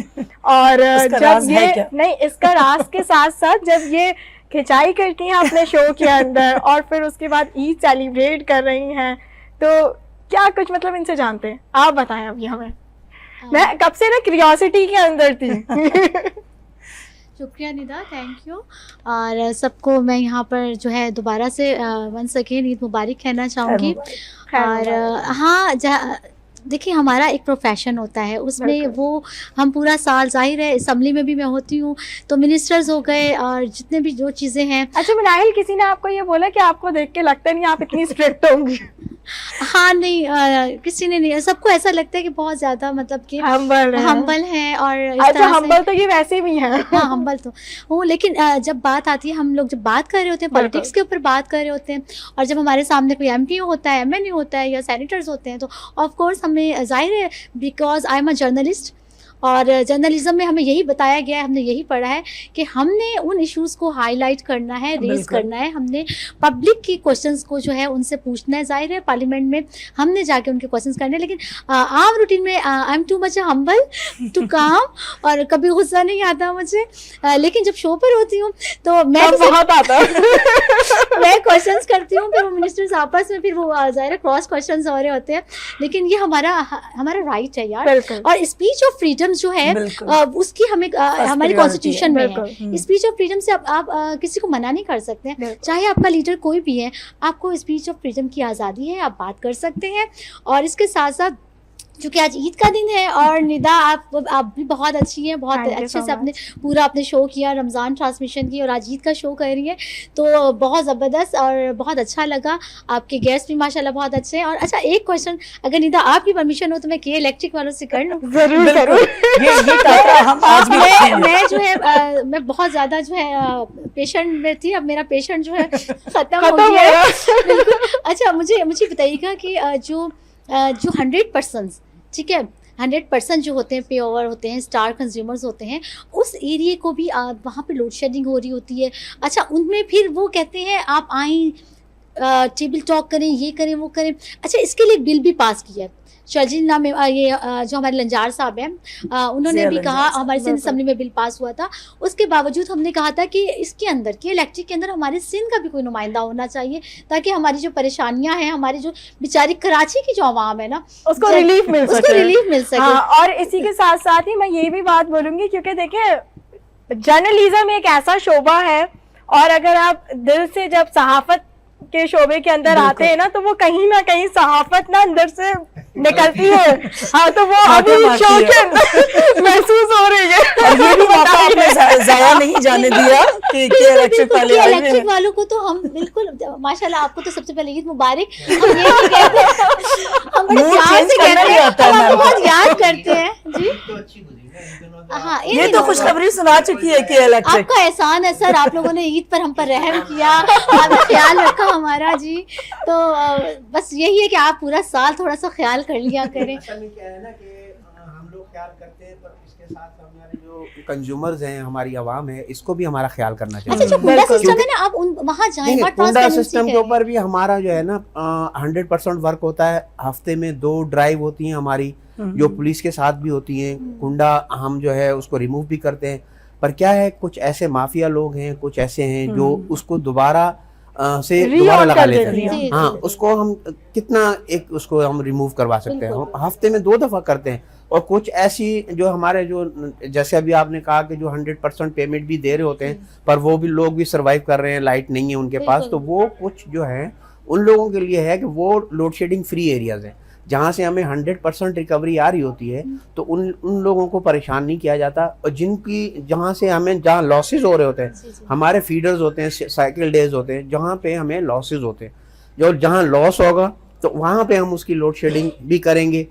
A: और जब ये नहीं, इसका राज के साथ साथ जब ये खिंचाई करती हैं अपने शो के अंदर और फिर उसके बाद ईद सेलिब्रेट कर रही हैं, तो क्या कुछ मतलब इनसे जानते हैं, आप बताएं अभी हमें। मैं कब से ना क्यूरियोसिटी के अंदर थी।
F: शुक्रिया निदा, थैंक यू। और सबको मैं यहाँ पर जो है दोबारा से वंस अगेन ईद मुबारक कहना चाहूँगी। और हाँ, देखिए हमारा एक प्रोफेशन होता है, उसमें वो हम पूरा साल, जाहिर है असम्बली में भी मैं होती हूँ, तो मिनिस्टर्स हो गए और जितने भी जो चीज़ें हैं।
A: अच्छा मिनाहिल, किसी ने आपको ये बोला कि आपको देख के लगता नहीं आप इतनी स्ट्रिक्ट होंगी?
F: हाँ नहीं, किसी ने नहीं, सबको ऐसा लगता है कि बहुत ज़्यादा मतलब कि हम्बल है। और
A: अच्छा, हम्बल तो ये वैसे भी है।
F: हाँ, हम्बल तो हूँ, लेकिन जब बात आती है, हम लोग जब बात कर रहे होते हैं पॉलिटिक्स के ऊपर बात कर रहे होते हैं, और जब हमारे सामने कोई MP होता है, MNA होता है या सेनेटर्स होते हैं, तो ऑफ कोर्स हमें जाहिर है, because I am a journalist, और जर्नलिज्म में हमें यही बताया गया है, हमने यही पढ़ा है कि हमने उन इश्यूज़ को हाईलाइट करना है, रेज करना है, हमने पब्लिक की क्वेश्चंस को जो है उनसे पूछना है। जाहिर है पार्लियामेंट में हमने जाके उनके क्वेश्चंस करने हैं, लेकिन आम रूटीन में I am too much humble to काम, और कभी गुस्सा नहीं आता मुझे, लेकिन जब शो पर होती हूँ तो मैं
A: बहुत आता
F: मैं क्वेश्चंस करती हूँ, फिर वो मिनिस्टर्स आपस में फिर वो जाहिर है क्रॉस क्वेश्चंस हो रहे होते हैं, लेकिन ये हमारा राइट है यार। और स्पीच ऑफ फ्रीडम जो है उसकी हमें हमारी कॉन्स्टिट्यूशन में है। स्पीच ऑफ फ्रीडम से आप किसी को मना नहीं कर सकते हैं, चाहे आपका लीडर कोई भी है, आपको स्पीच ऑफ फ्रीडम की आज़ादी है, आप बात कर सकते हैं। और इसके साथ साथ चूँकि आज ईद का दिन है, और निदा आप भी बहुत अच्छी हैं, बहुत अच्छे से आपने पूरा अपने शो किया, रमज़ान ट्रांसमिशन की, और आज ईद का शो कर रही है, तो बहुत ज़बरदस्त और बहुत अच्छा लगा। आपके गेस्ट भी माशाल्लाह बहुत अच्छे हैं। और अच्छा, एक क्वेश्चन अगर निदा आपकी परमिशन हो तो मैं के इलेक्ट्रिक वालों से कर लूँ?
A: जरूर जरूर।
F: मैं जो है मैं बहुत ज़्यादा जो है पेशेंट में थी, अब मेरा पेशेंट जो है ख़त्म हो गया है। बिल्कुल। अच्छा, मुझे बताइएगा कि जो 100%, ठीक है, 100% जो होते हैं पे ओवर होते हैं, स्टार कंज्यूमर्स होते हैं, उस एरिया को भी वहाँ पे लोड शेडिंग हो रही होती है। अच्छा, उनमें फिर वो कहते हैं आप आएँ, टेबल टॉक करें, ये करें, वो करें। अच्छा, इसके लिए बिल भी पास किया है शर्जील नाम में, ये जो हमारे लंजार साहब हैं, उन्होंने भी कहा, हमारे सिंध असम्बली में बिल पास हुआ था, उसके बावजूद हमने कहा था कि इसके अंदर के इलेक्ट्रिक के अंदर हमारे सिंध का भी कोई नुमाइंदा होना चाहिए, ताकि हमारी जो परेशानियां हैं, हमारी जो बेचारी कराची की जो आवाम है ना,
A: उसको रिलीफ मिल सके।
F: हाँ,
A: और इसी के साथ साथ ही मैं ये भी बात बोलूँगी, क्योंकि देखिए जर्नलिज्म एक ऐसा शोबा है, और अगर आप दिल से जब सहाफत के शोबे के अंदर आते हैं ना, तो वो कहीं ना कहीं सहाफत ना अंदर से निकलती है। हाँ, तो वो अभी शो के अंदर महसूस हो रही है।
B: और ये भी मौका आपने जाया नहीं जाने दिया कि इलेक्ट्रिक वाले आए हैं।
F: इलेक्ट्रिक वालों को तो हम बिल्कुल माशाल्लाह, आपको तो सबसे पहले ईद मुबारक। हम ये नहीं कहते, हम बड़े प्यार से कहते हैं, हम बहुत याद करते हैं जी। हाँ,
B: ये तो खुशखबरी सुना चुकी है कि इलेक्ट्रिक।
F: आपका एहसान है सर, आप लोगों ने ईद पर हम पर रहम किया, आपने ख्याल रखा हमारा जी। तो बस यही है कि आप पूरा साल थोड़ा सा ख्याल कर लिया करें।
E: क्या है ना कि हम लोग ख्याल करते हैं, पर इसके साथ हमारे जो कंज्यूमर्स हैं, हमारी आवाम है, इसको भी हमारा ख्याल करना चाहिए।
F: अच्छा, जो कुंडा सिस्टम है ना, आप वहाँ जाएं,
E: कुंडा सिस्टम के ऊपर भी हमारा जो है ना 100% वर्क होता है। हफ्ते में 2 ड्राइव होती हैं हमारी, जो पुलिस के साथ भी होती हैं। कुंडा हम जो है उसको रिमूव भी करते हैं, पर क्या है, कुछ ऐसे माफिया लोग हैं, कुछ ऐसे हैं जो उसको दोबारा लगा लेते हैं। हाँ, उसको हम कितना उसको हम रिमूव करवा सकते हैं, हम हफ्ते में 2 दफा करते हैं। और कुछ ऐसी जो हमारे जो, जैसे अभी आपने कहा कि जो 100% पेमेंट भी दे रहे होते हैं, पर वो भी लोग भी सर्वाइव कर रहे हैं, लाइट नहीं है उनके पास, तो वो कुछ जो है उन लोगों के लिए है कि वो लोड शेडिंग फ्री एरियाज हैं, जहाँ से हमें 100% रिकवरी आ रही होती है, तो उन लोगों को परेशान नहीं किया जाता। और जहाँ से हमें जहाँ लॉसेज हो रहे होते हैं, हमारे फीडर्स होते हैं, साइकिल डेज होते हैं, जहाँ पे हमें लॉसेज होते हैं, जो जहाँ लॉस होगा तो वहाँ पे हम उसकी लोड शेडिंग भी करेंगे।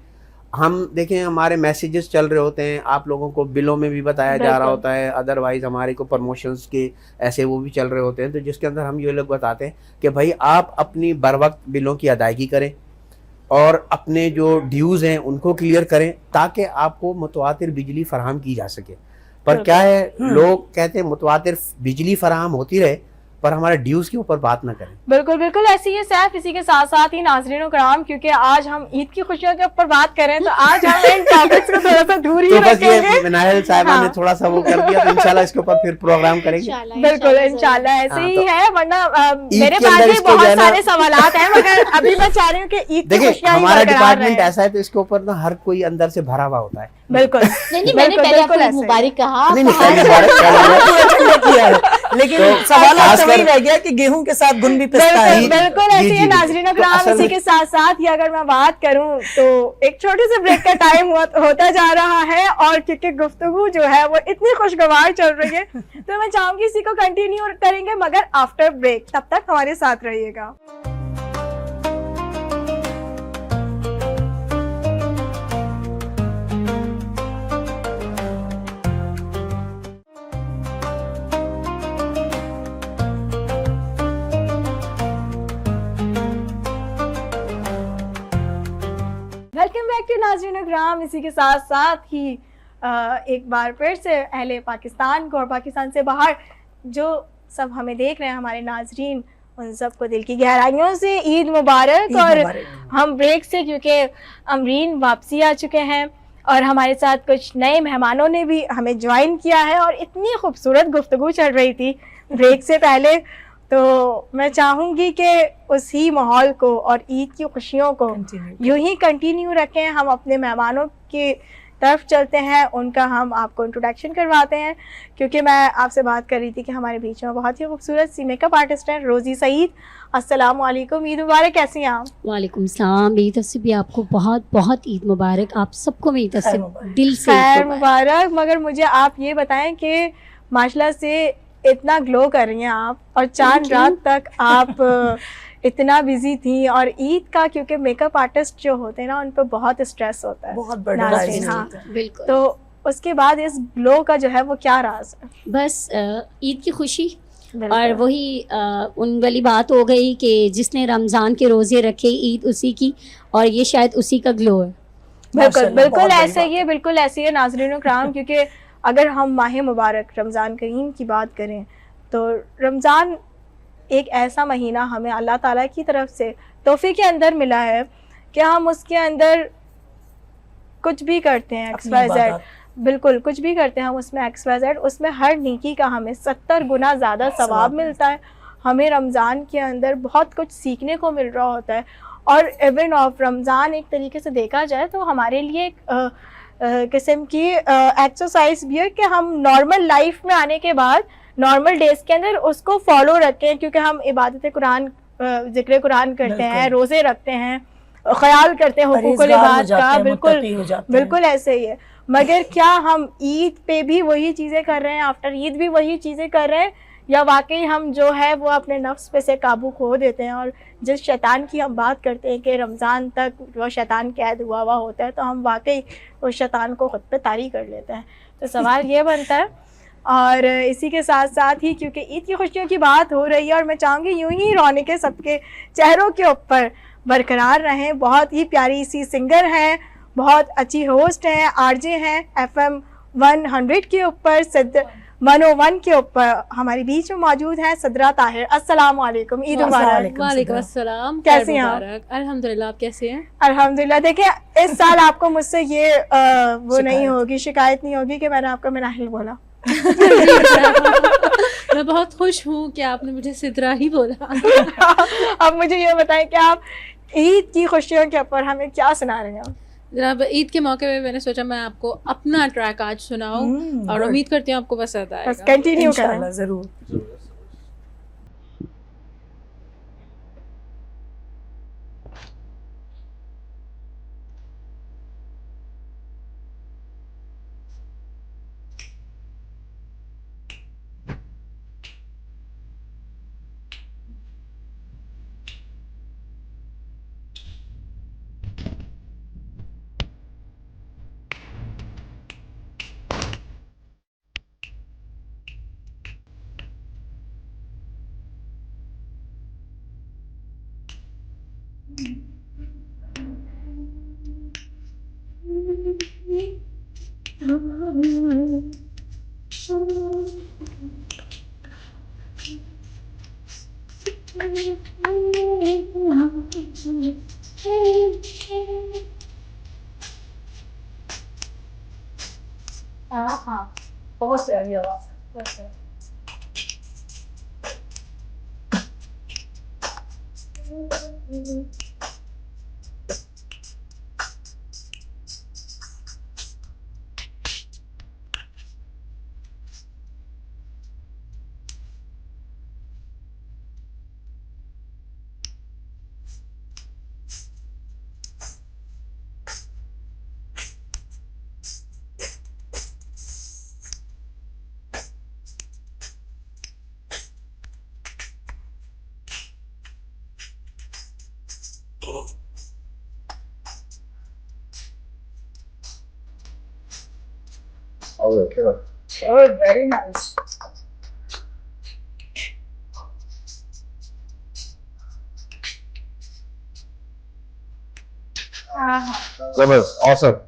E: हम देखें हमारे मैसेजेस चल रहे होते हैं, आप लोगों को बिलों में भी बताया जा रहा होता है, अदरवाइज हमारे को प्रमोशंस के ऐसे वो भी चल रहे होते हैं, तो जिसके अंदर हम ये लोग बताते हैं कि भाई आप अपनी बर वक्त बिलों की अदायगी करें और अपने जो ड्यूज़ हैं उनको क्लियर करें ताकि आपको मुतवातिर बिजली फराहम की जा सके। पर क्या है, लोग कहते हैं मुतवातिर बिजली फराहम होती रहे पर हमारे ड्यूज़ के ऊपर बात ना करें।
A: बिल्कुल बिल्कुल ऐसी है सैफ। इसी के साथ साथ ही नाज़रीन कराम, क्योंकि आज हम ईद की खुशियों के ऊपर बात करें तो आज हम इन टॉपिक्स को थोड़ा सा दूर ही
E: तो बस
A: रखेंगे।
E: ये नाहिल साहिबा ने थोड़ा सा वो कर दिया, तो इंशाल्लाह इसके ऊपर फिर प्रोग्राम करेंगे।
A: बिल्कुल इंशाल्लाह ऐसे ही
E: तो
A: है, वरना मेरे
E: के
A: पास
E: अंदर
A: भी
E: इसको जो
A: बहुत
E: है ना-
A: सारे सवालात हैं, मगर अभी मैं चाह रही हूँ कि ईद की
E: देखिए
A: खुशियां ही
E: हमारा
A: बरकरार
E: डिपार्टमेंट
A: रहें।
E: ऐसा है तो इसके ऊपर ना हर कोई अंदर से भरा हुआ होता है।
A: बिल्कुल
F: नहीं मैंने
A: बिल्कुल,
F: पहले
A: बिल्कुल
F: आपको ईद
A: ऐसे ही।
F: मुबारक कहा।
E: नहीं,
F: बाहर
E: नहीं,
F: से-
E: मुबारक
B: आपने किया है, लेकिन
E: तो
B: सवाल तो
E: खासकर-
B: वही रह गया कि गेहूं के साथ गुण भी पिसता है।
A: बिल्कुल बिल्कुल ऐसी
E: जी,
A: है
E: जी,
A: नाज़रीन
E: तो
A: कराम।
E: असल
A: इसी
E: में-
A: के साथ साथ ही अगर मैं बात करूं तो एक छोटे से ब्रेक का टाइम होता जा रहा है, और क्योंकि गुफ्तगू जो है वो इतनी खुशगवार चल रही है तो मैं चाहूंगी इसी को कंटिन्यू करेंगे, मगर आफ्टर ब्रेक। तब तक हमारे साथ रहिएगा। वेलकम बैक टू नाज़रीन इकराम। इसी के साथ साथ ही एक बार फिर से अहले पाकिस्तान को और पाकिस्तान से बाहर जो सब हमें देख रहे हैं हमारे नाजरीन, उन सबको दिल की गहराइयों से ईद मुबारक।
B: ईद
A: और
B: मुबारक।
A: हम ब्रेक से, क्योंकि अमरीन वापसी आ चुके हैं और हमारे साथ कुछ नए मेहमानों ने भी हमें ज्वाइन किया है, और इतनी खूबसूरत गुफ्तगू चल रही थी ब्रेक से पहले, तो मैं चाहूँगी कि उसी माहौल को और ईद की खुशियों को यूं ही कंटिन्यू रखें। हम अपने मेहमानों की तरफ चलते हैं, उनका हम आपको इंट्रोडक्शन करवाते हैं, क्योंकि मैं आपसे बात कर रही थी कि हमारे बीच में बहुत ही खूबसूरत सी मेकअप आर्टिस्ट हैं रोज़ी सईद। अस्सलाम वालेकुम, ईद मुबारक, कैसी हैं आप?
F: वालेकुम सलाम, मेरी तरफ से भी आपको बहुत बहुत ईद मुबारक। आप सबको मेरी तरफ
B: खैर
F: से
B: मुबारक।
F: दिल से
A: खैर
F: ईद मुबारक।
A: मुबारक। मगर मुझे आप ये बताएं कि माशाल्लाह से इतना ग्लो कर रही हैं आप, और चांद
F: Thank you.
A: रात तक आप इतना बिजी थी, और ईद का क्योंकि मेकअप आर्टिस्ट जो होते हैं ना उन पर बहुत स्ट्रेस होता है,
B: बहुत बड़ा
A: नाज़रीन,
B: राइज
A: हाँ।
B: होता है।
F: बिल्कुल।
A: तो उसके बाद इस ग्लो का जो है वो क्या राज है?
F: बस ईद की खुशी,
A: बिल्कुल।
F: और वही उन वाली बात हो गई कि जिसने रमज़ान के रोज़े रखे ईद उसी की, और ये शायद उसी का ग्लो है।
A: बिल्कुल
B: माशाल्लाह,
A: बिल्कुल
B: बहुत बड़ी
A: ऐसे ही है, बिल्कुल ऐसे ही है नाज़रीन कराम। क्योंकि अगर हम माह मुबारक रमज़ान करीम की बात करें तो रमज़ान एक ऐसा महीना हमें अल्लाह ताला की तरफ से तोहफे के अंदर मिला है कि हम उसके अंदर कुछ भी करते हैं, एक्स
B: अपनी
A: वाई जेड,
B: इबादत।
A: बिल्कुल कुछ भी करते हैं हम उसमें एक्स वाई जेड, उसमें हर नेकी का हमें 70 गुना ज़्यादा सवाब
B: सवाब
A: मिलता है। हमें रमज़ान के अंदर बहुत कुछ सीखने को मिल रहा होता है, और इवन ऑफ रमज़ान एक तरीके से देखा जाए तो हमारे लिए एक किस्म की एक्सरसाइज भी है कि हम नॉर्मल लाइफ में आने के बाद नॉर्मल डेज के अंदर उसको फॉलो रखें, क्योंकि हम इबादत कुरान, जिक्र कुरान करते हैं,
B: बिल्कुल।
A: रोज़े रखते हैं, ख्याल करते हैं हुकूकुल
B: परहेजगार हो
A: इबाद
B: जाते
A: का।
B: हैं,
A: बिल्कुल
B: मुत्तकी हो जाते हैं।
A: बिल्कुल ऐसे ही है। मगर क्या हम ईद पे भी वही चीज़ें कर रहे हैं, आफ्टर ईद भी वही चीज़ें कर रहे हैं, या वाकई हम जो है वो अपने नफ्स पे से काबू खो देते हैं? और जिस शैतान की हम बात करते हैं कि रमज़ान तक वो शैतान कैद हुआ होता है, तो हम वाकई उस शैतान को खुद पे तारी कर लेते हैं। तो सवाल ये बनता है, और इसी के साथ साथ ही क्योंकि ईद की खुशियों की बात हो रही है, और मैं चाहूँगी यूं ही रौनकें सबके चेहरों के ऊपर बरकरार रहें। बहुत ही प्यारी सी सिंगर हैं, बहुत अच्छी होस्ट हैं, आरजे हैं, FM 100 के ऊपर, 101 के ऊपर हमारे बीच में मौजूद हैं सदरा ताहिर। अस्सलाम वालेकुम, ईद मुबारक।
G: वालेकुम अस्सलाम,
A: कैसी
G: खैर
A: हैं आप?
G: मुबारक। अल्हम्दुलिल्लाह, आप कैसे हैं?
A: अल्हम्दुलिल्लाह। देखिए इस साल आपको मुझसे ये वो नहीं
B: शिकायत।
A: होगी, शिकायत नहीं होगी कि मैंने आपको मिनाहिल बोला।
G: मैं बहुत खुश हूँ कि आपने मुझे सिद्रा ही बोला।
A: अब मुझे ये बताएं कि आप ईद की खुशियों के ऊपर हमें क्या सुना रहे हैं?
G: जनाब, ईद के मौके पे मैंने सोचा मैं आपको अपना ट्रैक आज सुनाऊं, और
B: good.
G: उम्मीद करती हूँ आपको पसंद
A: बस
G: आएगा।
A: कंटिन्यू करें।
B: इंशाल्लाह जरूर।
F: हाँ, बहुत प्यारी आवाज है, बहुत प्यारी।
D: और
B: Oh, very nice.
D: जबरदस्त, awesome.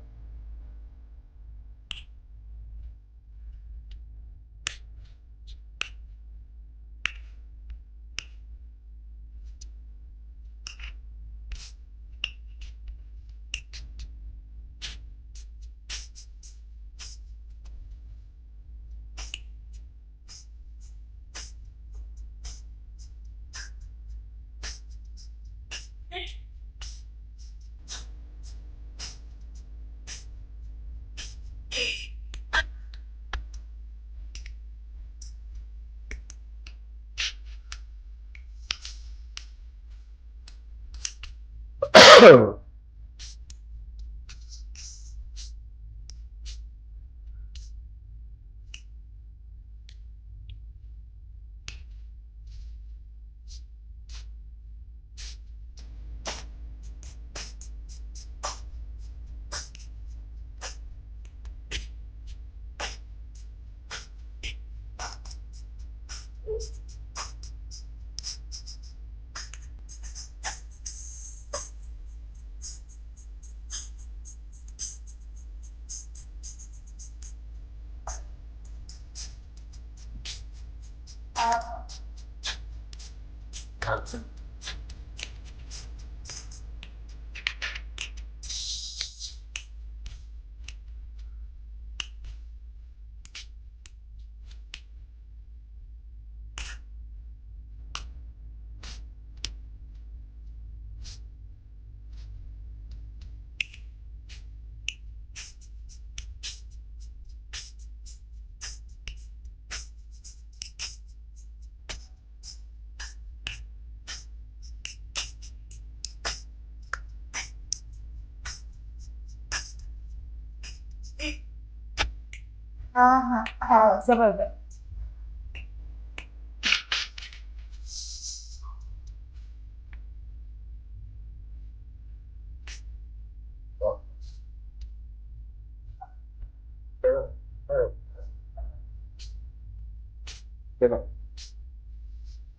B: हाँ, जबरदस्त.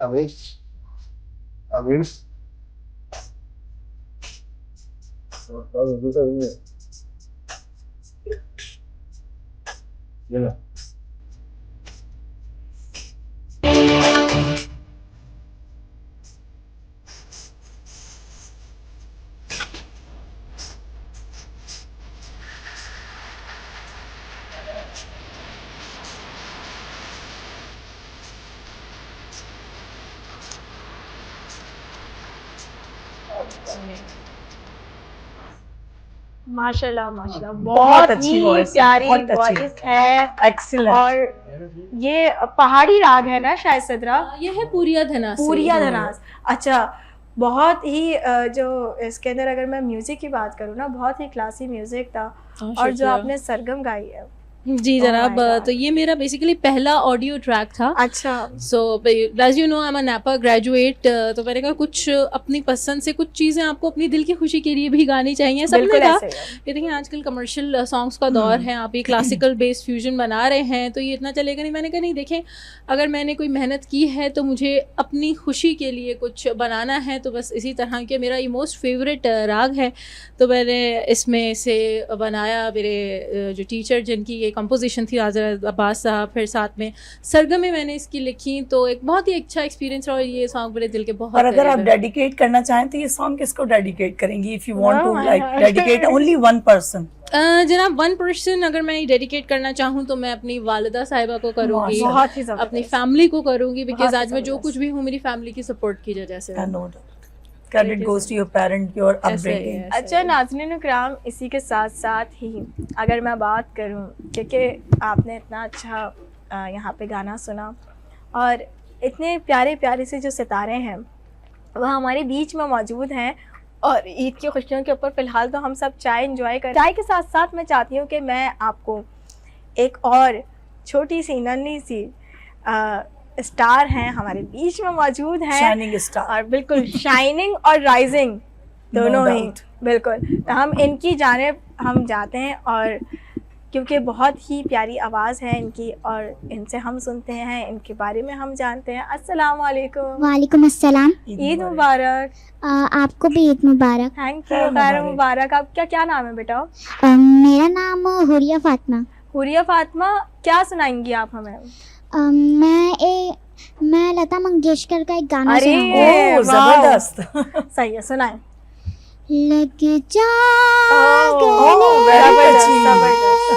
D: अमीन, अमीन,
A: माशाल्लाह माशाल्लाह,
B: बहुत
A: बहुत
B: अच्छी
A: ही
B: voice है,
A: प्यारी
B: बहुत अच्छी।
A: वॉइस है।
B: Excellent.
A: और ये पहाड़ी राग है ना शायद सदरा,
G: ये है पूरिया धनास से।
A: पूरिया धनास। अच्छा, बहुत ही जो इसके अंदर अगर मैं म्यूजिक की बात करूँ ना, बहुत ही क्लासी म्यूजिक था। और जो
G: शुक्रिया।
A: आपने सरगम गाई है,
G: जी
A: Oh
G: जनाब,
A: my God.
G: तो ये मेरा बेसिकली पहला ऑडियो ट्रैक था।
A: अच्छा,
G: so as you know I am a NAPA graduate, तो मैंने कहा कुछ अपनी पसंद से कुछ चीज़ें आपको अपनी दिल की खुशी के लिए भी गानी चाहिए। सबने
A: बिल्कुल
G: कहा
A: ऐसे ही है।
G: ये देखिए आजकल कमर्शियल सॉन्ग्स का दौर है, आप ये क्लासिकल बेस्ड फ्यूजन बना रहे हैं तो ये इतना चलेगा नहीं। मैंने कहा नहीं, देखें अगर मैंने कोई मेहनत की है तो मुझे अपनी खुशी के लिए कुछ बनाना है, तो बस इसी तरह के मेरा ये मोस्ट फेवरेट राग है, तो मैंने इसमें से बनाया। मेरे जो टीचर जिनकी ये कंपोजिशन थी राजा अब्बास साहब, फिर साथ में सरगम में मैंने इसकी लिखी, तो एक बहुत ही अच्छा एक्सपीरियंस रहा और ये सॉन्ग मेरे दिल के बहुत
B: और अगर आप
G: करीब है।
B: डेडिकेट करना चाहें तो ये सॉन्ग किसको डेडिकेट करेंगी, if you want to
A: Oh my
B: like
A: God.
B: Dedicate only one person?
G: जनाब, वन पर्सन अगर मैं डेडिकेट करना चाहूँ तो मैं अपनी वालिदा साहिबा को करूँगी,
A: बहुत ही ज़बरदस्त।
G: अपनी फैमिली को करूँगी, बिकॉज
A: बहुत
G: आज मैं जो
A: ज़बरदस्त।
G: कुछ भी हूँ मेरी फैमिली की सपोर्ट की वजह से।
B: No credit goes to your parent, your
G: ऐसे ही
B: अपब्रिंगिंग।
G: है।
A: अच्छा नाज़रीन इकराम, इसी के साथ साथ ही अगर मैं बात करूं, क्योंकि आपने इतना अच्छा यहाँ पे गाना सुना और इतने प्यारे प्यारे से जो सितारे हैं वह हमारे बीच में मौजूद हैं, और ईद की खुशियों के ऊपर फ़िलहाल तो हम सब चाय एंजॉय कर, चाय के साथ साथ मैं चाहती हूँ कि मैं आपको एक और छोटी सी नन्ही सी स्टार हैं हमारे बीच में मौजूद हैं,
B: शाइनिंग स्टार।
A: और बिल्कुल शाइनिंग और राइजिंग दोनों ही,
B: doubt.
A: बिल्कुल। तो हम इनकी जानिब हम जाते हैं, और क्योंकि बहुत ही प्यारी आवाज़ है इनकी और इनसे हम सुनते हैं, इनके बारे में हम जानते हैं। अस्सलाम वालेकुम।
H: वालेकुम अस्सलाम।
A: ईद मुबारक।
H: आपको भी ईद मुबारक।
A: Thank you.
B: खैर
A: खैर
B: मुबारक।
A: मुबारक। आपका क्या नाम है बेटा?
H: मेरा नाम हुरिया फातिमा।
A: हुरिया फातिमा, क्या सुनाएंगी आप हमें?
H: मैं लता मंगेशकर का एक गाना
A: अरे
H: सुनाऊंगी।
B: ओह
A: वाह।
B: जबरदस्त।
A: सही है, सुनाएं।
H: लग जा
B: ओह, very
A: जबरदस्त,
B: touching.
A: जबरदस्त।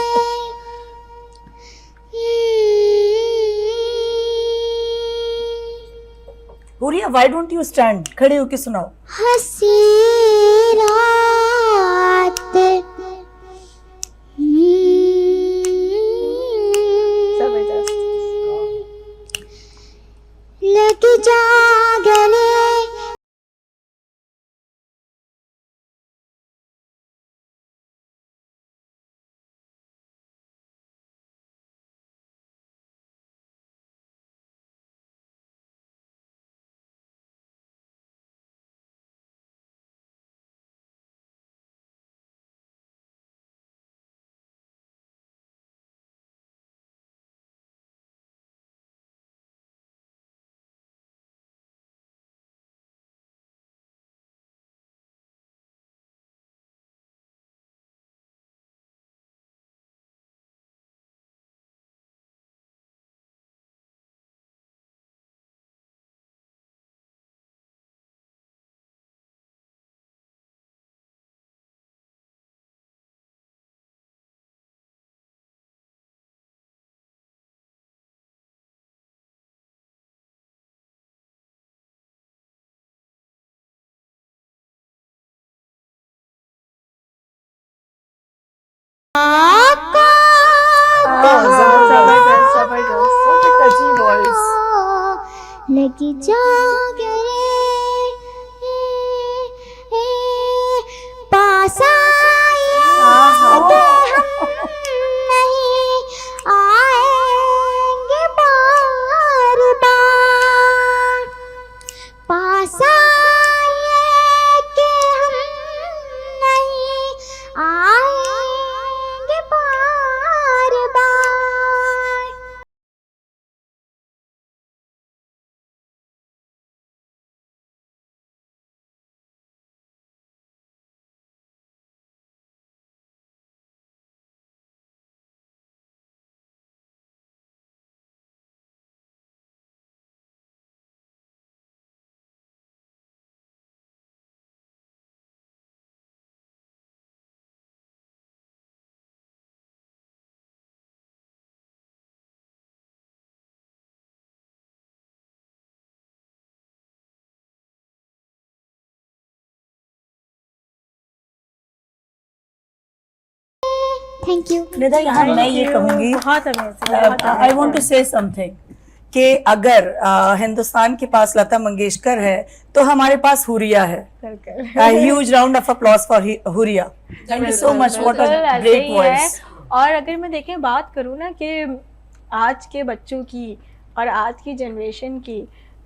B: Huriya, why don't you stand? खड़े होके सुनाओ।
H: हंसी रात
A: जबरदस्त।
H: लग जा गले।
A: जबरदस्त, जबरदस्त।
B: What a touchy voice.
H: लगी जा गले पास आएंगे हम नहीं आएंगे बार बार। पास आएंगे हम नहीं आएंगे बार बार। Thank you.
B: निदा, यहाँ मैं ये कहूँगी,
A: बहुत amazing.
B: I want to say something कि अगर हिंदुस्तान के पास लता मंगेशकर है तो हमारे पास हुरिया है। Huge round of applause for Huriya. Thank you so much. What a
A: बिल्कुल ऐसे
B: ग्रेट
A: ही है।
B: वॉइस।
A: और अगर मैं देखें बात करूँ ना कि आज के बच्चों की और आज की जनरेशन की,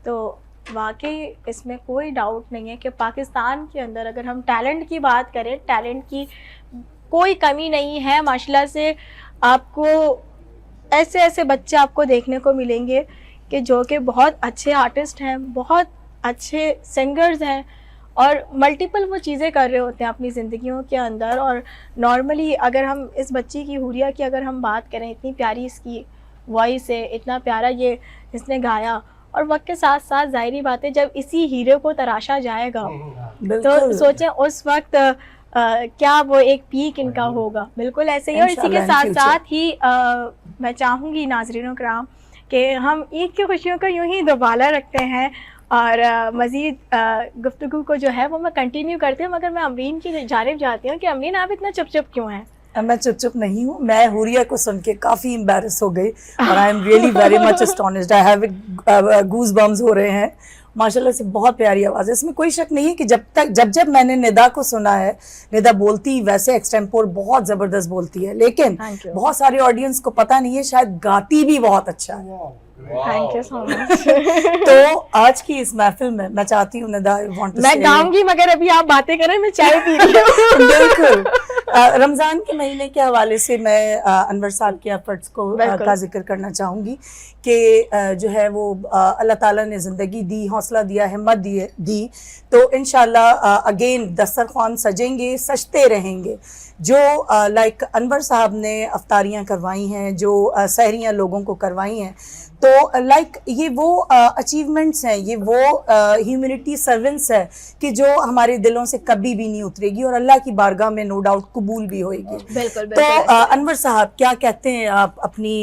A: तो वाकई इसमें कोई डाउट नहीं है कि पाकिस्तान के अंदर अगर हम टैलेंट की बात करें, टैलेंट की कोई कमी नहीं है। माशाल्लाह से आपको ऐसे ऐसे बच्चे आपको देखने को मिलेंगे कि जो कि बहुत अच्छे आर्टिस्ट हैं, बहुत अच्छे सिंगर्स हैं, और मल्टीपल वो चीज़ें कर रहे होते हैं अपनी ज़िंदगियों के अंदर। और नॉर्मली अगर हम इस बच्ची की, हुरिया की अगर हम बात करें, इतनी प्यारी इसकी वॉइस है, इतना प्यारा ये इसने गाया, और वक्त के साथ साथ ज़ाहिरी बात है जब इसी हीरो को तराशा जाएगा तो
B: बिल्कुल
A: सोचें उस वक्त क्या वो एक पीक इनका होगा। बिल्कुल ऐसे ही। और इसी के
B: इंशाल्लाह
A: साथ
B: इन
A: साथ ही मैं चाहूँगी नाज़रीन कराम कि हम ईद की खुशियों का यूं ही दोबारा रखते हैं और मज़ीद गुफ्तगू को जो है वो मैं कंटिन्यू करती हूँ, मगर मैं अमरीन की जानिब जाती हूँ कि अमरीन आप इतना चुप चुप क्यों हैं?
B: मैं चुप नहीं हूँ, मैं हुरिया को सुन के काफ़ी एम्बैरस हो गई और I am really very much astonished, I have goose bumps हो रहे हैं। माशाल्लाह से बहुत प्यारी आवाज़ है, इसमें कोई शक नहीं है कि जब मैंने निदा को सुना है, निदा बोलती वैसे एक्सटेम्पोर बहुत ज़बरदस्त बोलती है, लेकिन
A: Thank you.
B: बहुत सारे ऑडियंस को पता नहीं है, शायद गाती भी बहुत अच्छा है।
A: Thank you so much.
B: तो आज की इस महफिल में मैं चाहती हूँ निदा,
A: मैं गाऊंगी मगर अभी आप बातें करें, मैं चाय पी रही हूँ।
B: बिल्कुल। रमज़ान के महीने के हवाले से मैं अनवर साहब के एफर्ट्स को का जिक्र करना चाहूँगी कि जो है वो अल्लाह ताला ने ज़िंदगी दी, हौसला दिया, हिम्मत दी तो इंशाल्लाह अगेन दस्तरखान सजेंगे, सजते रहेंगे। जो लाइक अनवर साहब ने अफ्तारियाँ करवाई हैं, जो सहरियाँ लोगों को करवाई हैं, तो लाइक ये वो अचीवमेंट्स हैं, ये वो ह्यूमैनिटी सर्विस है कि जो हमारे दिलों से कभी भी नहीं उतरेगी और अल्लाह की बारगाह में नो डाउट कबूल भी होएगी।
A: बिल्कुल
B: तो अनवर साहब क्या कहते हैं आप अपनी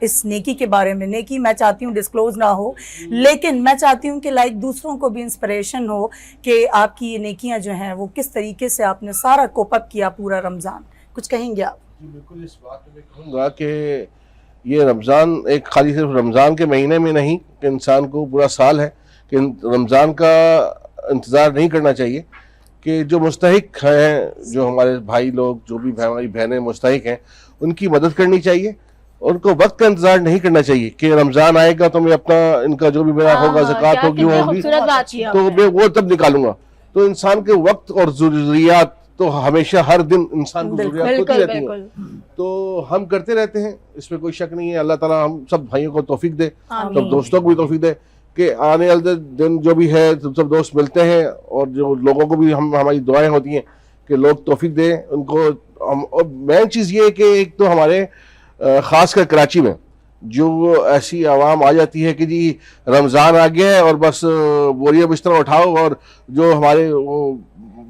B: इस नेकी के बारे में? नेकी मैं चाहती हूँ डिस्क्लोज ना हो, लेकिन मैं चाहती हूँ कि लाइक दूसरों को भी इंस्पिरेशन हो कि आपकी ये नेकियाँ जो हैं वो किस तरीके से आपने सारा कोप अप किया पूरा रमज़ान। कुछ कहेंगे आप?
D: जी बिल्कुल, इस बात में मैं कहूँगा कि ये रमज़ान एक खाली सिर्फ रमज़ान के महीने में नहीं कि इंसान को पूरा साल है कि रमज़ान का इंतज़ार नहीं करना चाहिए कि जो मुस्तहिक हैं, जो हमारे भाई लोग, जो भी हमारी बहनें मुस्तहिक हैं, उनकी मदद करनी चाहिए। उनको वक्त का इंतज़ार नहीं करना चाहिए कि रमज़ान आएगा तो मैं अपना इनका जो भी मेरा होगा, ज़कात होगी, वो होगी, तो मैं वो तब निकालूंगा। तो इंसान के वक्त और ज़रूरियात तो हमेशा हर दिन इंसान को ज़रूरियात होती रहती हैं, तो हम करते रहते हैं, इसमें कोई शक नहीं है। अल्लाह ताला हम सब भाइयों को तौफीक दे, सब दोस्तों को भी तौफीक दे कि आने वाले दिन जो भी है सब दोस्त मिलते हैं और जो लोगों को भी हमारी दुआएं होती हैं कि लोग तौफीक दें उनको। और मेन चीज़ ये है कि एक तो हमारे ख़ासकर कराची में जो ऐसी आवाम आ जाती है कि जी रमज़ान आ गया है और बस बोरिया बिस्तर उठाओ, और जो हमारे वो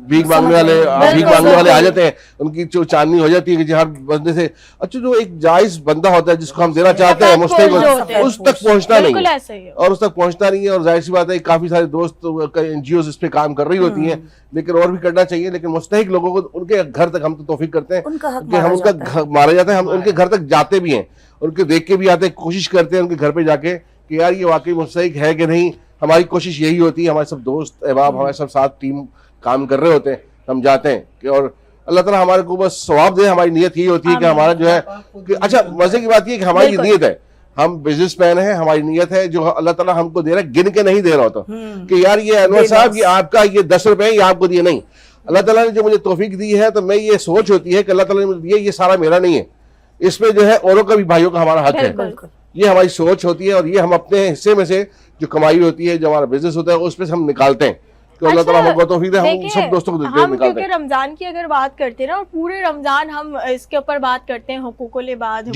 D: भीख मांगने वाले आ जाते हैं, उनकी जो चांदनी हो जाती है कि जी हर बंदे से अच्छा जो एक जायज बंदा होता है जिसको हम देना चाहते हैं मुस्तहिक, उस तक पहुंचना नहीं है और उस तक पहुंचना नहीं है। और जाहिर सी बात है काफ़ी सारे दोस्त NGOs इस पे काम कर रही होती हैं, लेकिन और भी करना चाहिए। लेकिन मुस्तहिक लोगों को उनके घर तक हम तो तौफीक करते हैं कि हम उनका मारा जाता है, हम उनके घर तक जाते भी हैं, उनके देख के भी आते हैं, कोशिश करते हैं उनके घर पे जाके कि यार ये वाकई मुस्तहिक है कि नहीं। हमारी कोशिश यही होती है, हमारे सब दोस्त अहबाब हमारे सब साथ टीम काम कर रहे होते हैं, हम जाते हैं कि और अल्लाह ताला हमारे को बस सवाब दे। हमारी नीयत यही होती है कि हमारा जो है कि अच्छा मजे की बात ये कि हमारी नीयत है, हम बिजनेसमैन हैं, हमारी नीयत है जो अल्लाह ताला हमको दे रहा है, गिन के नहीं दे रहा होता कि यार ये अनवर साहब ये आपका ये 10 रुपए ये आपको दिए, नहीं। अल्लाह ताला ने जो मुझे तौफीक दी है तो मैं ये सोच होती है कि अल्लाह ताला ने मुझे दिया ये सारा मेरा नहीं है, इसमें जो है औरों का भी भाइयों का हमारा हक है, ये हमारी सोच होती है। और ये हम अपने हिस्से में से जो कमाई होती है, जो हमारा बिजनेस होता है, उस पर हम निकालते हैं कि अल्लाह ताला हमको तौफीक दे, हम सब दोस्तों को निकालते हैं।
A: क्योंकि रमजान की अगर बात करते हैं ना, और पूरे रमजान हम इसके ऊपर बात करते हैं हुकूकुल इबाद,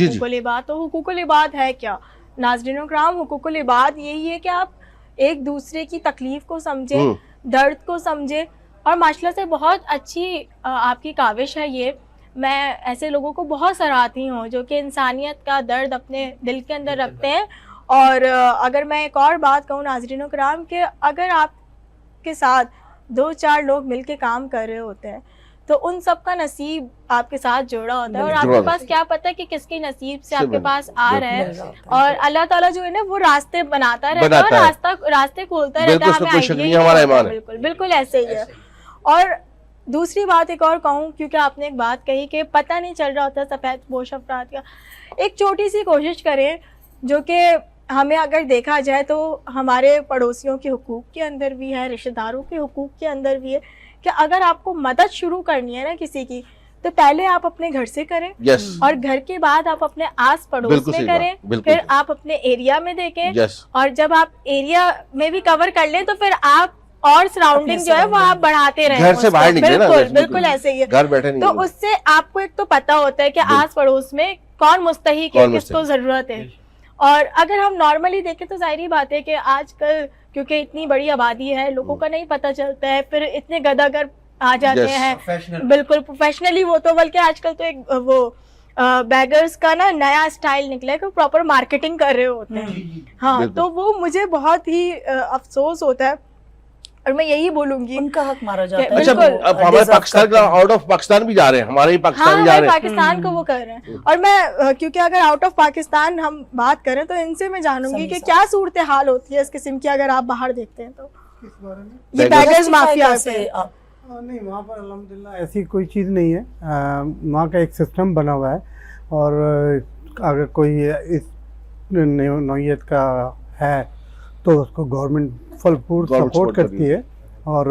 A: तो हुकूकुल इबाद है क्या नाज़रीन कराम? हुकूकुल इबाद यही है कि आप एक दूसरे की तकलीफ को समझे, दर्द को समझे। और माशाल्लाह से बहुत अच्छी आपकी काविश है ये, मैं ऐसे लोगों को बहुत सराहती हूँ जो कि इंसानियत का दर्द अपने दिल के अंदर रखते हैं। और अगर मैं एक और बात कहूँ नाज़रीन कराम कि अगर आपके साथ 2-4 लोग मिलके काम कर रहे होते हैं तो उन सब का नसीब आपके साथ जोड़ा होता है, और आपके पास क्या पता है कि किसके नसीब से आपके पास आ रहा है। और अल्लाह ताला जो है ना वो रास्ते बनाता रहता है और रास्ते खोलता रहता है। बिल्कुल ऐसे ही है। और दूसरी बात एक और कहूँ, क्योंकि आपने एक बात कही कि पता नहीं चल रहा होता सफ़ेद पोश अफराद का, एक छोटी सी कोशिश करें जो कि हमें अगर देखा जाए तो हमारे पड़ोसियों के हुकूक के अंदर भी है, रिश्तेदारों के हुकूक के अंदर भी है कि अगर आपको मदद शुरू करनी है ना किसी की, तो पहले आप अपने घर से करें, और घर के बाद आप अपने आस पड़ोस में करें, फिर आप अपने एरिया में देखें, और जब आप एरिया में भी कवर कर लें तो फिर आप और सराउंडिंग जो है वो आप बढ़ाते रहे
D: घर से बाहर निकले ना,
A: बिल्कुल बिल्कुल ऐसे ही है।
D: घर बैठे नहीं
A: तो
D: है।
A: उससे आपको एक तो पता होता है कि आस पड़ोस में कौन मुस्तहिक है,
D: कौन
A: किसको
D: मुस्तहिक।
A: जरूरत है। और अगर हम नॉर्मली देखें तो जाहिर बात है कि आजकल क्योंकि इतनी बड़ी आबादी है, लोगों का नहीं पता चलता है, फिर इतने गदागर आ जाते
D: Yes.
A: हैं बिल्कुल प्रोफेशनली। वो तो बल्कि आजकल तो एक वो बैगर्स का ना नया स्टाइल निकला है कि प्रॉपर मार्केटिंग कर रहे होते हैं। हाँ,
D: बिल्कुल।
A: तो वो मुझे बहुत ही अफसोस होता है और मैं यही बोलूंगी।
B: उनका हक मारा जाता है।
D: अच्छा,
A: बिल्कुल।
D: अब हमारे पाकिस्तान का आउट ऑफ पाकिस्तान भी जा रहे हैं, हमारे ही
A: हाँ,
D: पाकिस्तानी जा
A: हमारे
D: रहे हैं।
A: पाकिस्तान को वो कर रहे हैं। और मैं क्योंकि अगर आउट ऑफ पाकिस्तान हम बात करें तो इनसे मैं जानूंगी
B: सही
A: कि
B: साहब।
A: क्या सूरत हाल होती है इस किस्म की अगर आप बाहर देखते हैं तो। ये
D: Beggars
A: बैगर्स माफिया
B: से
A: से
B: आप
C: नहीं, वहाँ पर अल्हम्दुलिल्लाह ऐसी कोई चीज़ नहीं है। वहाँ का एक सिस्टम बना हुआ है और अगर कोई इस नौइयत का है तो उसको गवर्नमेंट फुल पूर्ण
D: Government
C: सपोर्ट
D: support
C: करती है। और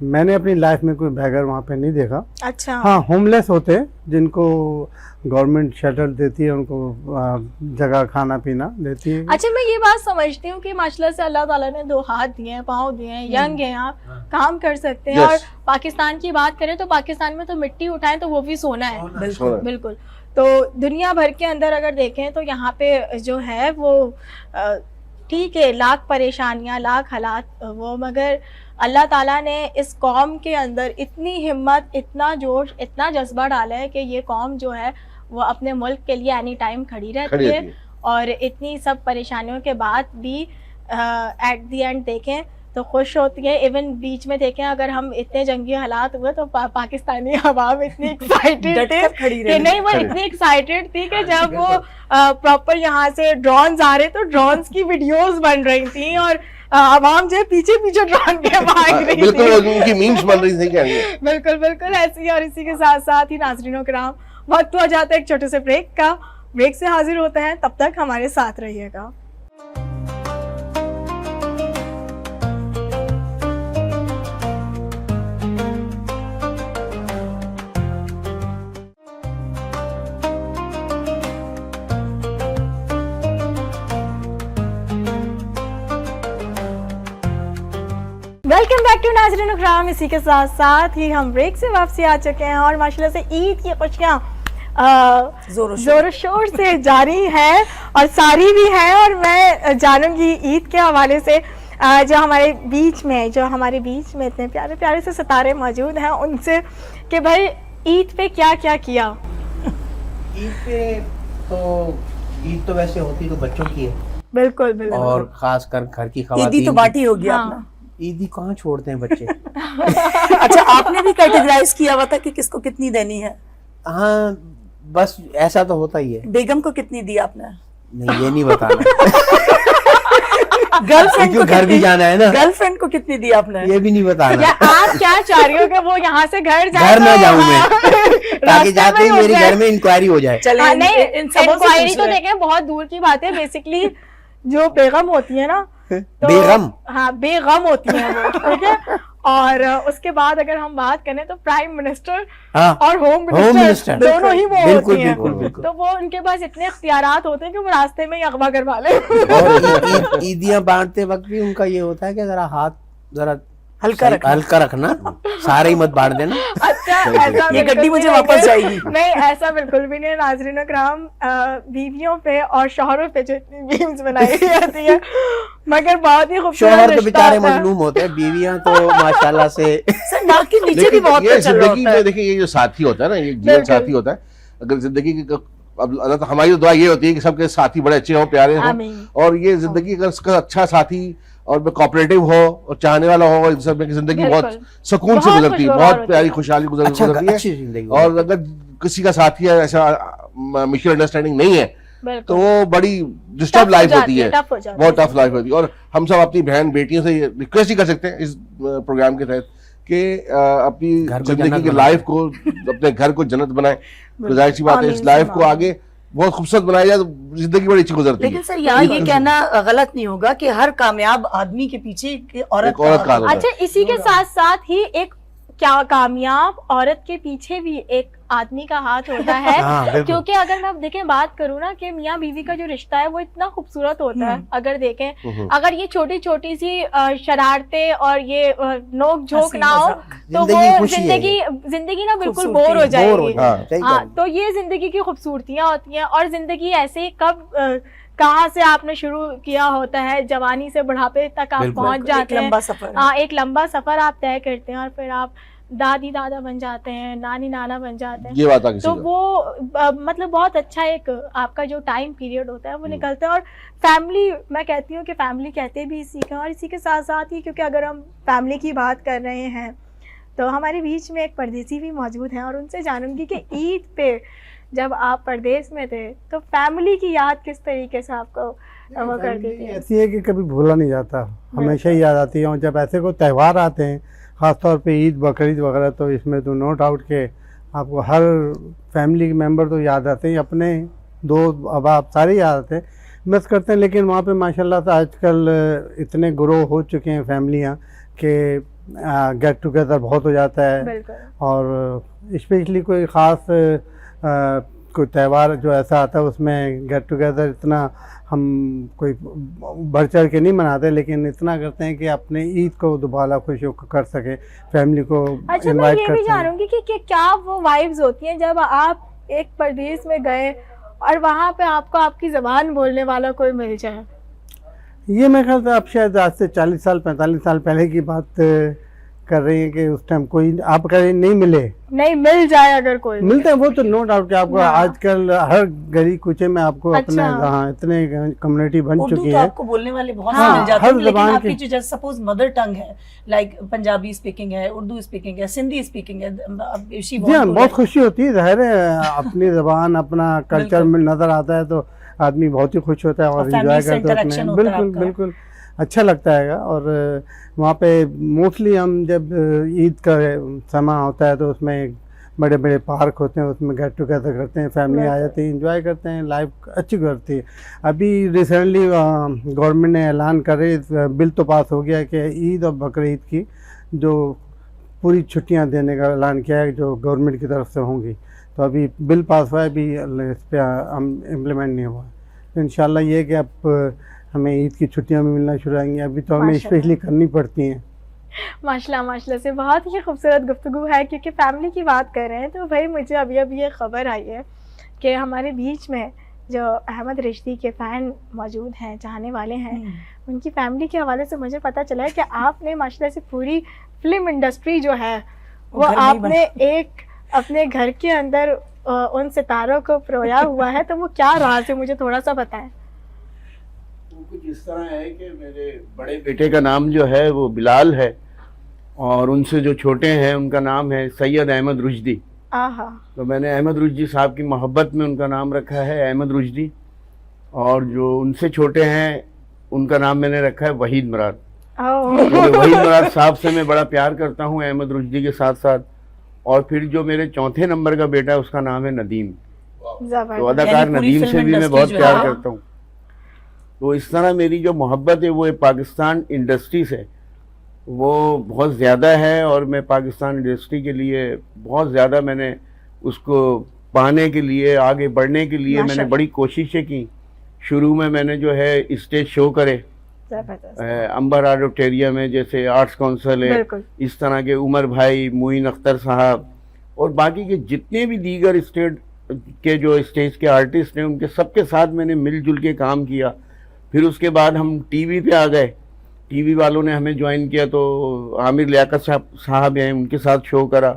C: मैंने अपनी लाइफ में कोई बैगर वहाँ पे नहीं देखा।
A: अच्छा।
C: हाँ, होमलेस होते हैं जिनको गवर्नमेंट शेल्टर देती है, उनको जगह खाना पीना देती है।
A: अच्छा, मैं ये बात समझती हूँ कि माशाल्लाह से अल्लाह ताला ने 2 हाथ दिए हैं, पाँव दिए हैं, यंग हैं आप, काम कर सकते हैं।
D: Yes.
A: और पाकिस्तान की बात करें तो पाकिस्तान में तो मिट्टी उठाएं तो वो भी सोना है।
D: सोना है।
A: बिल्कुल। तो दुनिया भर के अंदर अगर देखें तो यहाँ पे जो है वो ठीक है, लाख परेशानियाँ, लाख हालात वो, मगर अल्लाह ताला ने इस कौम के अंदर इतनी हिम्मत, इतना जोश, इतना जज्बा डाला है कि ये कौम जो है वो अपने मुल्क के लिए एनी टाइम खड़ी रहती है। और इतनी सब परेशानियों के बाद भी एट दी एंड देखें तो खुश होती है। इवन बीच में देखें अगर हम इतने जंगी हालात हुए तो पाकिस्तानी अवाम इतनी एक्साइटेड
B: डट
A: थे
B: कर खड़ी
A: कि
B: रही।
A: नहीं, वो इतनी एक्साइटेड थी कि जब वो प्रॉपर यहाँ से ड्रोन्स आ रहे तो ड्रोन्स की वीडियोस बन रही थी और आवाम जो है पीछे पीछे ड्रोन के भाग रही
D: बिल्कुल,
A: थी।
D: उनकी मीम्स बन रही थी क्या नहीं?
A: बिल्कुल बिल्कुल ऐसी। और इसी के साथ साथ ही नाज़रीनों किराम, वक्त हो जाता है एक छोटे से ब्रेक का। ब्रेक से हाजिर होते हैं, तब तक हमारे साथ रहिएगा। वेलकम बैक टू नाज़रीन इकराम। इसी के साथ साथ ही हम ब्रेक से वापसी आ चुके हैं और माशाल्लाह से ईद की खुशियाँ जोर शोर से जारी है और सारी भी है। और मैं जानूंगी ईद के हवाले से जो हमारे बीच में इतने प्यारे प्यारे से सितारे मौजूद हैं उनसे कि भाई ईद पे क्या क्या किया।
E: ईद तो वैसे होती तो बच्चों की है,
A: बिल्कुल बिल्कुल।
E: और खास कर घर की
B: ईदी
E: खवातीन
B: तो
E: की।
B: बाटी होगी
A: हाँ।
B: आपने।
E: ईदी कहाँ छोड़ते हैं बच्चे।
B: अच्छा, आपने भी कैटेगराइज किया हुआ था कि किसको कितनी देनी है?
E: हाँ, बस ऐसा तो होता ही है।
B: बेगम को कितनी दी आपने?
E: नहीं, ये नहीं बताना।
B: गर्लफ्रेंड को
E: क्यों, घर भी जाना है ना।
B: गर्लफ्रेंड को कितनी दी आपने?
E: ये भी नहीं बताना।
A: क्या आप क्या चाह रही हो कि वो यहाँ से घर जाए?
E: घर ना जाऊं मैं, ताकि
A: रास्ते
E: जाते
A: में
E: ही
A: हो
E: मेरे
A: जाए।
E: घर में इंक्वायरी हो जाए।
B: चले
A: हाँ, नहीं,
B: इन सबों से
A: इंक्वायरी
B: पूछ
A: तो
B: रहे हैं।
A: देखें बहुत दूर की बात है। बेसिकली जो बेगम होती है ना, तो
E: बेगम?
A: हाँ, बेगम होती है वो, ठीक है। और उसके बाद अगर हम बात करें तो प्राइम मिनिस्टर
E: हाँ,
A: और होम
E: मिनिस्टर,
A: मिनिस्टर दोनों ही वो
E: बिल्कुल,
A: होती हैं।
E: बिल्कुल, बिल्कुल।
A: तो वो उनके पास इतने इख्तियारात होते हैं कि वो रास्ते में ही अगवा करवा ले।
E: और ईदियां बांटते वक्त भी उनका ये होता है कि जरा हाथ जरा हल्का रखना, सारे ही मत बांट देना।
A: अच्छा, ऐसा
B: ये
A: बिल्कुल
B: गड्डी मुझे
A: भी नहीं
B: वापस
A: है।
B: जाएगी।
A: नहीं, ऐसा बिल्कुल भी नहीं। नाज़रीन इकराम, बीवियों पे और शौहरों पे जो इतनी मीम्स बनाई जाती है, मगर बहुत ही खूबसूरत
E: शौहर तो
A: रिश्ता
E: बेचारे
A: होता है।
E: मजलूम होते हैं, बीवियां तो माशाल्लाह से।
B: सर, नाक के नीचे भी
D: लेकिन
B: बहुत
D: ये
B: कुछ चल रहा
D: जिंदगी
B: होता है।
D: में देखिए, ये जो साथी होता है ना, ये जीवन
A: बिल्कुल।
D: साथी होता है। अगर जिंदगी की अब अल्लाह तो हमारी तो दुआ ये होती है कि सबके साथी बड़े अच्छे हों, प्यारे हों,
A: आमीन।
D: और ये जिंदगी अगर उसका अच्छा साथी और कोऑपरेटिव हो और चाहने वाला हो, इन सब में की जिंदगी बहुत
A: बिल्कुल।
D: सुकून से
A: बहुत
D: गुजरती है,
A: खुशगवार
D: बहुत
A: होती
D: प्यारी
A: है।
D: खुशहाली
E: अच्छा,
D: गुजरती
E: अच्छी
D: है।
E: जिंदगी।
D: और अगर किसी का साथी है ऐसा म्यूचुअल अंडरस्टैंडिंग नहीं है तो
A: बिल्कुल।
D: वो बड़ी डिस्टर्ब
A: Tough हो
D: लाइफ
A: जाती
D: होती
A: है,
D: है,
A: tough हो जाती
D: बहुत
A: है।
D: टफ लाइफ होती है। और हम सब अपनी बहन बेटियों से रिक्वेस्ट ही कर सकते हैं इस प्रोग्राम के तहत कि अपनी
E: घर को
D: जिंदगी
E: जन्नत
D: की
E: बनाएं।
D: लाइफ को, अपने घर को जन्नत बनाए। तो जाहिर सी बात है, इस
A: आमीन,
D: लाइफ को
A: आमीन।
D: आगे बहुत खूबसूरत बनाया जाए तो जिंदगी बड़ी अच्छी गुजरती
B: लेकिन
D: है।
B: सर, यहाँ ये कहना गलत नहीं होगा कि हर कामयाब आदमी के पीछे एक औरत
D: एक औरत का
B: हाथ
D: होता है।
A: अच्छा, इसी के साथ साथ ही एक क्या कामयाब औरत के पीछे भी एक आदमी का हाथ होता है।
C: हाँ, बिल्कुल।
A: क्योंकि अगर मैं अब देखें बात करूँ ना कि मियाँ बीवी का जो रिश्ता है वो इतना खूबसूरत होता है। अगर देखें अगर ये छोटी छोटी सी शरारतें और ये नोक झोंक
B: हंसी
A: ना हो
B: मजाक।
A: तो
E: जिंदगी
A: वो
E: खुशी है
A: जिंदगी ना बिल्कुल
B: खूबसूरती
A: बोर हो
B: है,
A: जाएगी।
E: हाँ, सही
A: हाँ,
E: कह रही
A: तो ये जिंदगी की खूबसूरतियां होती हैं। और जिंदगी ऐसे ही कब कहाँ से आपने शुरू किया होता है, जवानी से बुढ़ापे तक आप
E: बिल्कुल,
A: पहुंच
B: एक
A: जाते हैं।
B: लंबा सफर है।
A: हाँ, एक लंबा सफर आप तय करते हैं और फिर आप दादी दादा बन जाते हैं, नानी नाना बन जाते हैं।
D: ये बात आगे
A: तो वो मतलब बहुत अच्छा एक आपका जो टाइम पीरियड होता है वो निकलता है। और फैमिली, मैं कहती हूँ कि फैमिली कहते भी इसी का, और इसी के साथ साथ ही क्योंकि अगर हम फैमिली की बात कर रहे हैं तो हमारे बीच में एक परदेसी भी मौजूद हैं और उनसे जानूंगी कि ईद पे जब आप परदेश में थे तो फैमिली की याद किस तरीके से आपको वो करती थी।
C: ऐसी है कि कभी भूला नहीं जाता, हमेशा ही याद आती है। और जब ऐसे कोई त्यौहार आते हैं, ख़ासतौर पे ईद बकरीद वगैरह, तो इसमें तो नो डाउट के आपको हर फैमिली मेम्बर तो याद आते हैं, अपने दोस्त अब आप सारे याद आते हैं, मिस करते हैं। लेकिन वहाँ पे माशाल्लाह से आजकल इतने ग्रो हो चुके हैं फैमिलियाँ कि गेट टुगेदर बहुत हो जाता है।
A: बिल्कुल।
C: और स्पेशली कोई ख़ास कोई त्यौहार जो ऐसा आता है उसमें गेट टुगेदर इतना हम कोई बढ़ चढ़ के नहीं मनाते, लेकिन इतना करते हैं कि अपने ईद को दोबारा खुशी कर सके, फैमिली को
A: अच्छा, मैं
C: इनवाइट
A: ये भी
C: करते हैं।
A: जानूंगी कि क्या वो वाइब्स होती हैं जब आप एक परदेश में गए और वहाँ पे आपको आपकी ज़बान बोलने वाला कोई मिल जाए।
C: ये मैं ख्याल से आप शायद आज से 40 साल 45 साल पहले की बात कर रही हैं कि उस टाइम कोई आप कहीं नहीं मिले,
A: नहीं मिल जाए अगर कोई
C: मिलते हैं वो तो नो डाउट कि आपको
A: हाँ।
C: आजकल हर गली कूचे में आपको अपने
A: अच्छा।
C: हाँ इतने कम्युनिटी बन
B: उर्दू
C: चुकी
B: तो
C: है।
B: आपको बोलने वाले बहुत
C: हाँ,
B: से मिल जाते
C: हर
B: हैं, लेकिन
C: ज़बान
B: आपकी
C: की-
B: जो जैसे सपोज मदर टंग है, लाइक पंजाबी स्पीकिंग है, उर्दू स्पीकिंग है, सिंधी स्पीकिंग है, अब she
C: जी हाँ,
B: want to
C: बहुत
B: learn।
C: खुशी होती है, जाहिर है अपनी ज़बान अपना कल्चर में नज़र आता है तो आदमी बहुत ही खुश होता है और
B: और family
C: एंजॉय
B: से
C: करता है
B: interaction
C: उसमें।
B: होता है
C: बिल्कुल
B: आपका।
C: बिल्कुल अच्छा लगता है। और वहाँ पे मोस्टली हम जब ईद का समय होता है तो उसमें बड़े बड़े पार्क होते हैं, उसमें गेट टुगेदर करते हैं, फैमिली आ जाती है, एंजॉय करते हैं, लाइफ अच्छी करती है। अभी रिसेंटली गवर्नमेंट ने ऐलान करे, बिल तो पास हो गया कि ईद और बकरीद की जो पूरी छुट्टियां देने का ऐलान किया है जो गवर्नमेंट की तरफ से होंगी। तो अभी बिल पास हुआ है, अभी इस पर हम इम्प्लीमेंट नहीं हुआ है। तो इंशाल्लाह ये है कि अब हमें ईद की छुट्टियां भी मिलना शुरू आएंगी, अभी तो हमें
A: माशाल्लाह।
C: स्पेशली करनी पड़ती हैं।
A: माशाल्लाह माशाल्लाह से बहुत ही खूबसूरत गुफ्तगू है। क्योंकि फैमिली की बात कर रहे हैं तो भाई मुझे अभी अभी ये खबर आई है कि हमारे बीच में जो अहमद रिश्ती के फ़ैन मौजूद हैं, चाहने वाले हैं, उनकी फैमिली के हवाले से मुझे पता चला है कि आपने माशाल्लाह से पूरी फिल्म इंडस्ट्री जो है वो
B: घर में ही
A: आपने एक अपने घर के अंदर उन सितारों को परोया हुआ है। तो वो क्या राज है, मुझे थोड़ा सा बताएं।
E: कुछ इस तरह है कि मेरे बड़े बेटे का नाम जो है वो बिलाल है और उनसे जो छोटे हैं उनका नाम है सैयद अहमद रुश्दी।
A: आहा,
E: तो मैंने अहमद रुश्दी साहब की मोहब्बत में उनका नाम रखा है अहमद रुश्दी, और जो उनसे छोटे हैं उनका नाम मैंने रखा है वहीद मुराद। क्योंकि वहीद मुराद साहब से मैं बड़ा प्यार करता हूँ अहमद रुश्दी के साथ साथ। और फिर जो मेरे चौथे नंबर का बेटा है उसका नाम है नदीम। तो
A: ज़बरदस्त।
E: अदाकार
B: यानी पूरी
E: नदीम
B: फिल्म
E: से भी मैं
B: इंडस्ट्री
E: बहुत
B: जो
E: प्यार
B: है-
E: करता हूँ। तो इस तरह मेरी जो मोहब्बत है वो पाकिस्तान इंडस्ट्री से वो बहुत ज़्यादा है और मैं पाकिस्तान इंडस्ट्री के लिए बहुत ज़्यादा मैंने उसको पाने के लिए आगे बढ़ने के लिए मैंने
A: माशाल्लाह।
E: बड़ी कोशिशें की। शुरू में मैंने जो है स्टेज शो करे
A: ज़बरदस्त।
E: अंबर ऑडिटोरियम में, जैसे आर्ट्स काउंसिल है,
A: बिल्कुल।
E: इस तरह के उमर भाई, मोइन अख्तर साहब और बाकी के जितने भी दीगर स्टेट के जो स्टेज के आर्टिस्ट हैं उनके सबके साथ मैंने मिलजुल के काम किया। फिर उसके बाद हम टीवी पे आ गए, टीवी वालों ने हमें ज्वाइन किया तो आमिर लियाकत साहब हैं, उनके साथ शो करा।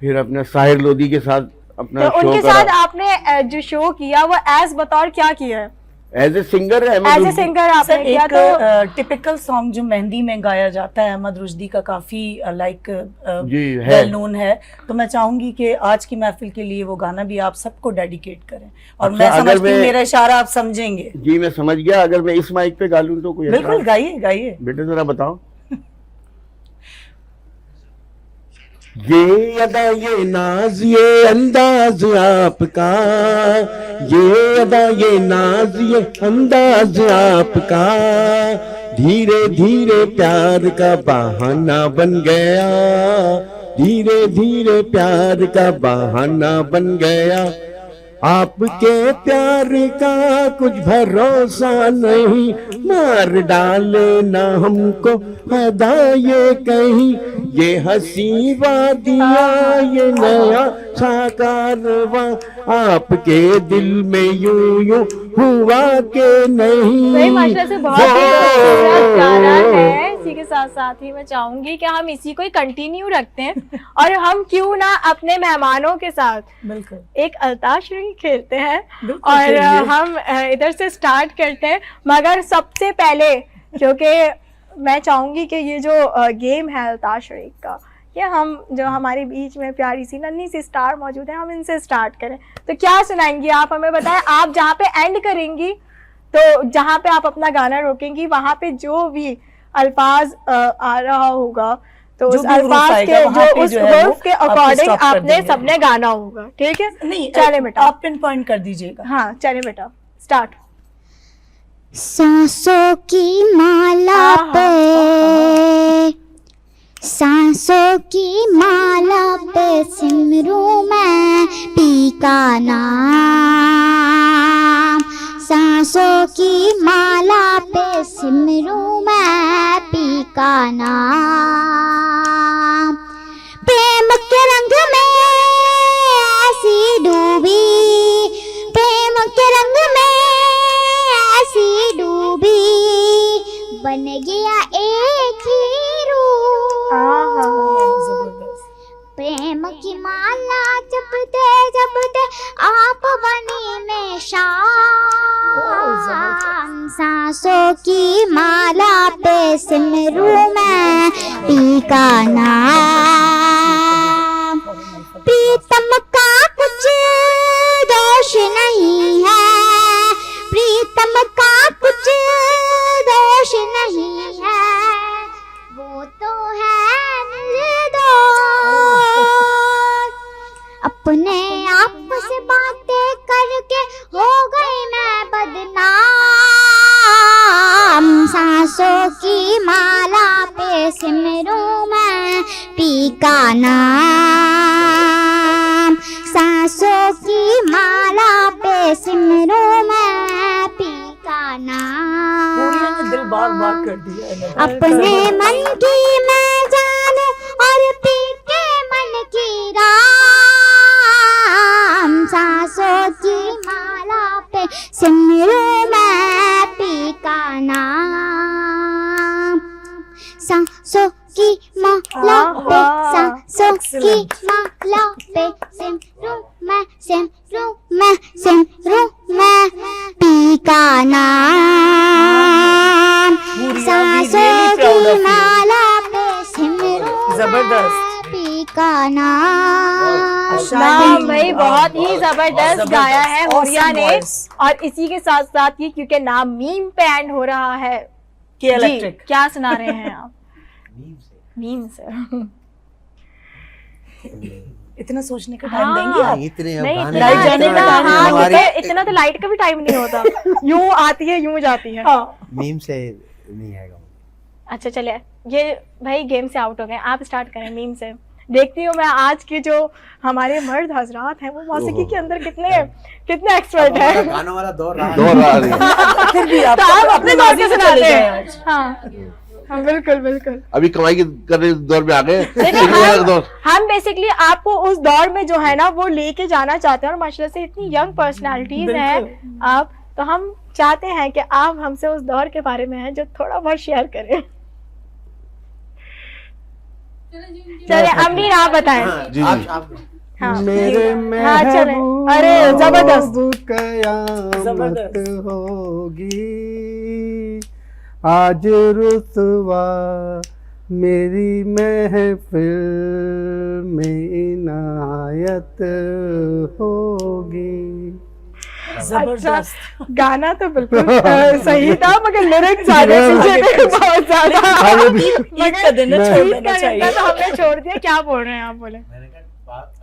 E: फिर अपने साहिर लोधी के साथ अपना
A: तो
E: शो
A: उनके
E: करा।
A: साथ आपने जो शो किया वो एज बतौर क्या किया है?
E: As a singer
A: as a singer
B: sir
A: आपने किया।
B: एक
A: तो
B: टिपिकल सॉन्ग जो मेहंदी में गाया जाता है अहमद रुश्दी का, काफी लाइक
E: जी है।
B: वेल नोन है, तो मैं चाहूंगी कि आज की महफिल के लिए वो गाना भी आप सबको डेडिकेट करें। और
E: अच्छा,
B: मैं
E: अगर
B: समझती हूँ
E: मैं-
B: मेरा इशारा आप समझेंगे।
E: जी मैं समझ गया। अगर मैं इस माइक पे गा लूं तो कोई
B: बिल्कुल
E: एतराज?
B: गाइए गाइए।
E: बेटे जरा बताओ। ये अदा ये नाज ये अंदाज आपका, ये अदा ये नाज ये अंदाज आपका, धीरे धीरे प्यार का बहाना बन गया,
I: धीरे धीरे प्यार का बहाना बन गया। आपके प्यार का कुछ भरोसा नहीं, मार डाले ना हमको खुदा ये कहीं। ये हंसी वादियाँ ये नया सा कारवां, आपके दिल में यूं यूं हुआ के नहीं।
A: सही माशाल्लाह से बहुत ही खूबसूरत गाना है। इसी के साथ साथ ही मैं चाहूंगी कि हम इसी को ही कंटिन्यू रखते हैं और हम क्यों ना अपने मेहमानों के साथ
B: बिल्कुल
A: एक अंताक्षरी खेलते हैं
B: बिल्कुल
A: और
B: खेलिए।
A: हम इधर से स्टार्ट करते हैं। मगर सबसे पहले क्योंकि मैं चाहूंगी कि ये जो गेम है अंताक्षरी का, ये हम जो हमारे बीच में प्यारी सी नन्ही सी स्टार मौजूद है, हम इनसे स्टार्ट करें। तो क्या सुनाएंगी आप हमें बताएं। आप जहाँ पे एंड करेंगी, तो जहाँ पे आप अपना गाना रोकेंगी, वहाँ पे जो भी अल्फाज आ रहा होगा, तो
B: जो
A: उस
B: भी हुरूफ
A: अल्फाज
B: आएगा,
A: के
B: वहाँ पे
A: जो उस
B: जो है वो
A: हुरूफ के
B: आपको
A: अकॉर्डिंग
B: stop कर
A: आपने
B: देंगे।
A: सबने गाना होगा, ठीक है?
B: नहीं,
A: चले बेटा,
B: आप पिन पॉइंट कर दीजिएगा।
A: हाँ चले बेटा, स्टार्ट।
H: सांसों की माला पे, सांसों की माला पे सिमरूं मैं पी का नाम। सांसों की माला पे सिमरूं मैं पी का नाम। प्रेम के रंग में ऐसी डूबी, प्रेम के रंग में ऐसी डूबी, बन गया एक ही रूप।
B: जबरदस्त।
H: प्रेम की माला जपते जपते आप बनी में शाम। सांसों की माला पे सिमरूं मैं पी का नाम। प्रीतम का कुछ दोष नहीं है, प्रीतम का कुछ दोष नहीं है, वो तो है निर्दोष। अपने आप से बातें करके हो गई मैं बदनाम। सांसों की माला पे सिमरूं मैं पी का नाम। सांसों की माला पे सिमरूं मैं पी का
B: पूरिया ने दिल बाग
H: नाम।
B: बाग कर दिया है।
H: अपने मन की मैं जानू और पी के मन की राम। सांसों की माला पे सिमरूं मैं पी का नाम। सांसों की माला पे, सांसों की माला पे सिमरूं मैं, सिमरूं मैं, सिमरूं मैं पी का नाम। सांसों की माला पे सिमरूं
B: जबरदस्त।
H: मैं पी का नाम।
A: नाम भाई बहुत ही जबरदस्त गाया है हुरिया ने। और इसी के साथ साथ ही क्योंकि नाम मीम पे एंड हो रहा है,
B: के
A: जी,
B: इलेक्ट्रिक।
A: क्या सुना रहे हैं आप? मीम से
B: इतना सोचने का टाइम देंगे आप?
E: इतने
A: नहीं,
E: गाने
A: इतना-
B: लाइट जाने का
A: इतना-
B: time
A: हाँ,
B: नहीं
A: क्योंकि इतना तो लाइट का भी टाइम नहीं होता, यूं आती है यूं जाती है।
B: हाँ।
E: मीम से नहीं आएगा।
A: अच्छा चलिए, ये भाई गेम से आउट हो गए, आप स्टार्ट करें मीम से। देखती हूँ मैं आज के जो हमारे मर्द हजरात हैं वो मौसीकी के अंदर कितने एक्सपर्ट हैं।
E: गानों वाला दौर रहा है।
D: दौर आ रही है।
B: फिर भी आप
A: तो आप
B: अपने माजी से
A: सुनाते
B: चले
A: हैं।
B: जाएं आज।
A: हाँ हाँ बिल्कुल बिल्कुल।
D: अभी कमाई करने के दौर में आ गए।
A: देखिए,
D: सिंगल वाला दौर।
A: हम बेसिकली आपको उस दौर में जो है ना वो लेके जाना चाहते हैं और माशाल्लाह से इतनी यंग पर्सनालिटीज हैं आप, तो हम चाहते हैं कि आप हमसे उस दौर के बारे में है जो थोड़ा बहुत शेयर करें। चलिए अमीन आप बताएं।
D: जी
A: हाँ
C: मेरे
A: हाँ चले, अरे जबरदस्त।
C: कयामत
B: जबरदस्त।
C: होगी आज रुसवा मेरी महफिल में इनायत होगी।
B: जबरदस्त।
A: गाना तो बिल्कुल सही था मगर लिरिक्स सारे पीछे थे बहुत ज्यादा।
B: ईद का दिन है, छोड़
A: ईद
B: देना
A: का
B: चाहिए।
A: दिन था तो हमने छोड़ दिया। क्या बोल रहे हैं आप? बोले
E: मैंने कहा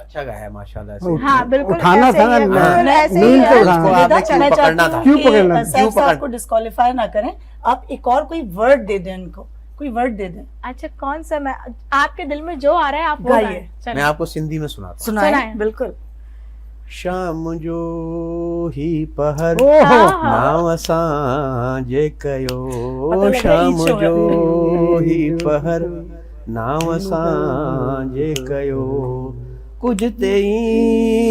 E: अच्छा गाया माशाल्लाह से।
A: हाँ बिल्कुल
C: उठाना
A: ऐसे
C: था
A: ही है,
C: ना,
A: बिल्कुल ऐसे ही
C: नींद
A: है।
C: को उठाना
E: आपको आपने क्यों
B: मैं
E: पकड़ना
B: चाहती
E: था?
B: हूँ
C: क्यों
B: कि
C: पकड़ना?
B: सैफ साहब को डिस्क्वालीफाई ना करें, आप एक और कोई वर्ड दे दें उनको, कोई वर्ड दे दें,
A: अच्छा कौन सा? मैं आपके दिल में जो आ रहा है आप वो
B: गाइए।
A: गाएं। चलें।
E: मैं आपको सिंधी में सुनाता हूँ।
B: सुनाएं
A: सुनाएं।
B: बिल्कुल।
E: शाम जो ही पहर
A: हाँ,
E: नाव असांजे कयो,
B: पता लगा
E: शाम
B: ईद शो है।
E: जो ही पहर नाव असांजे कयो, कुछ ते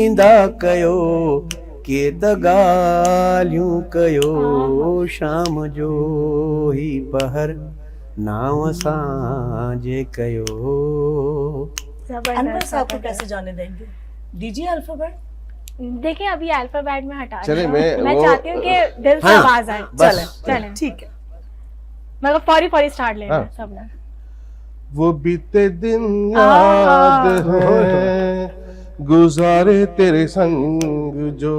E: ईंदा कयो के त ॻाल्हियूं कयो, शाम जो ही पहर नाव असांजे कयो।
A: जबरदस्त,
B: अनवर साहब को
A: जबरदस्त।
B: कैसे जाने देंगे? दीजिए अल्फाबेट।
A: देखिए अभी अल्फाबेट में हटा
D: चले,
A: रहे हैं। मैं
D: वो-
A: चाहती हूँ कि दिल से
E: हाँ,
A: आवाज आए।
E: बस।
A: चलें
B: ठीक है।
A: मगर फौरी स्टार्ट लेना
D: हाँ।
A: है सब लोग।
D: वो बीते दिन याद है, गुजारे तेरे संग जो,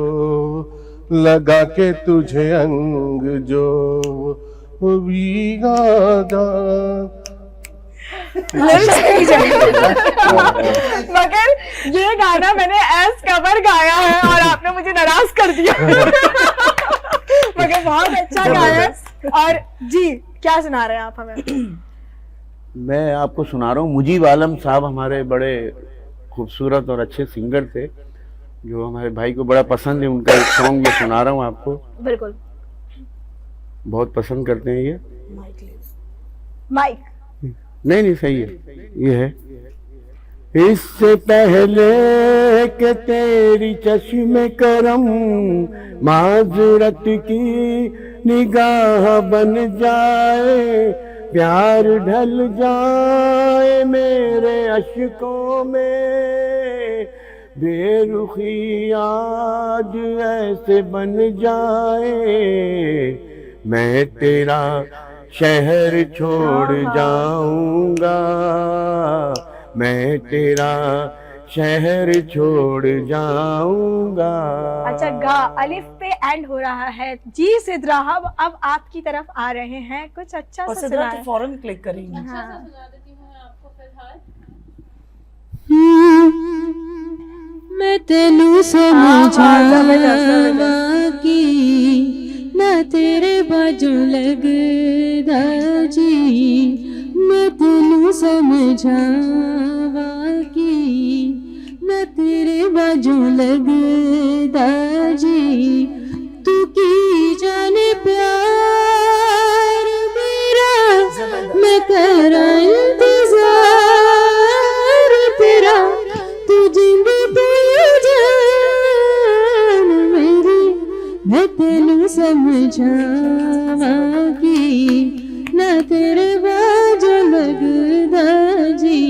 D: लगा के तुझे अंग जो, वो भीगा जा।
A: मगर ये गाना मैंने एज कवर गाया है और आपने मुझे नाराज कर दिया। मगर बहुत अच्छा गाया है। और जी क्या सुना रहे हैं आप हमें?
I: मैं आपको सुना रहा हूँ, मुजीब आलम साहब हमारे बड़े खूबसूरत और अच्छे सिंगर थे, जो हमारे भाई को बड़ा पसंद है। उनका एक सॉन्ग ये सुना रहा हूँ आपको,
A: बिल्कुल।
I: बहुत पसंद करते हैं ये।
A: माइक।
I: नहीं सही है, ये है। इससे पहले कि तेरी चश्मे करम माजरत की निगाह बन जाए, प्यार ढल जाए मेरे अश्कों में, बेरुखी आज ऐसे बन जाए, मैं तेरा शहर छोड़ जाऊंगा, मैं तेरा शहर छोड़ जाऊंगा।
A: अच्छा गा अलिफ पे एंड हो रहा है। जी सिद्रा अब आपकी तरफ आ रहे हैं, कुछ अच्छा
B: और
A: सा
B: सिद्रा
A: सुनाएं।
B: तो फौरन क्लिक करेंगी।
A: हाँ।
G: मैं तेनू समझावांगी ना तेरे बाजू लगदा जी, मैं तेनू समझावांगी ना तेरे बाजू लगदा जी, तू की जाने प्यार मेरा, मैं करा इंतजार तेरा, तू जिंद तू जान मेरी, मैं तेनू समझावांगी ना तेरे बाजू लगदा जी,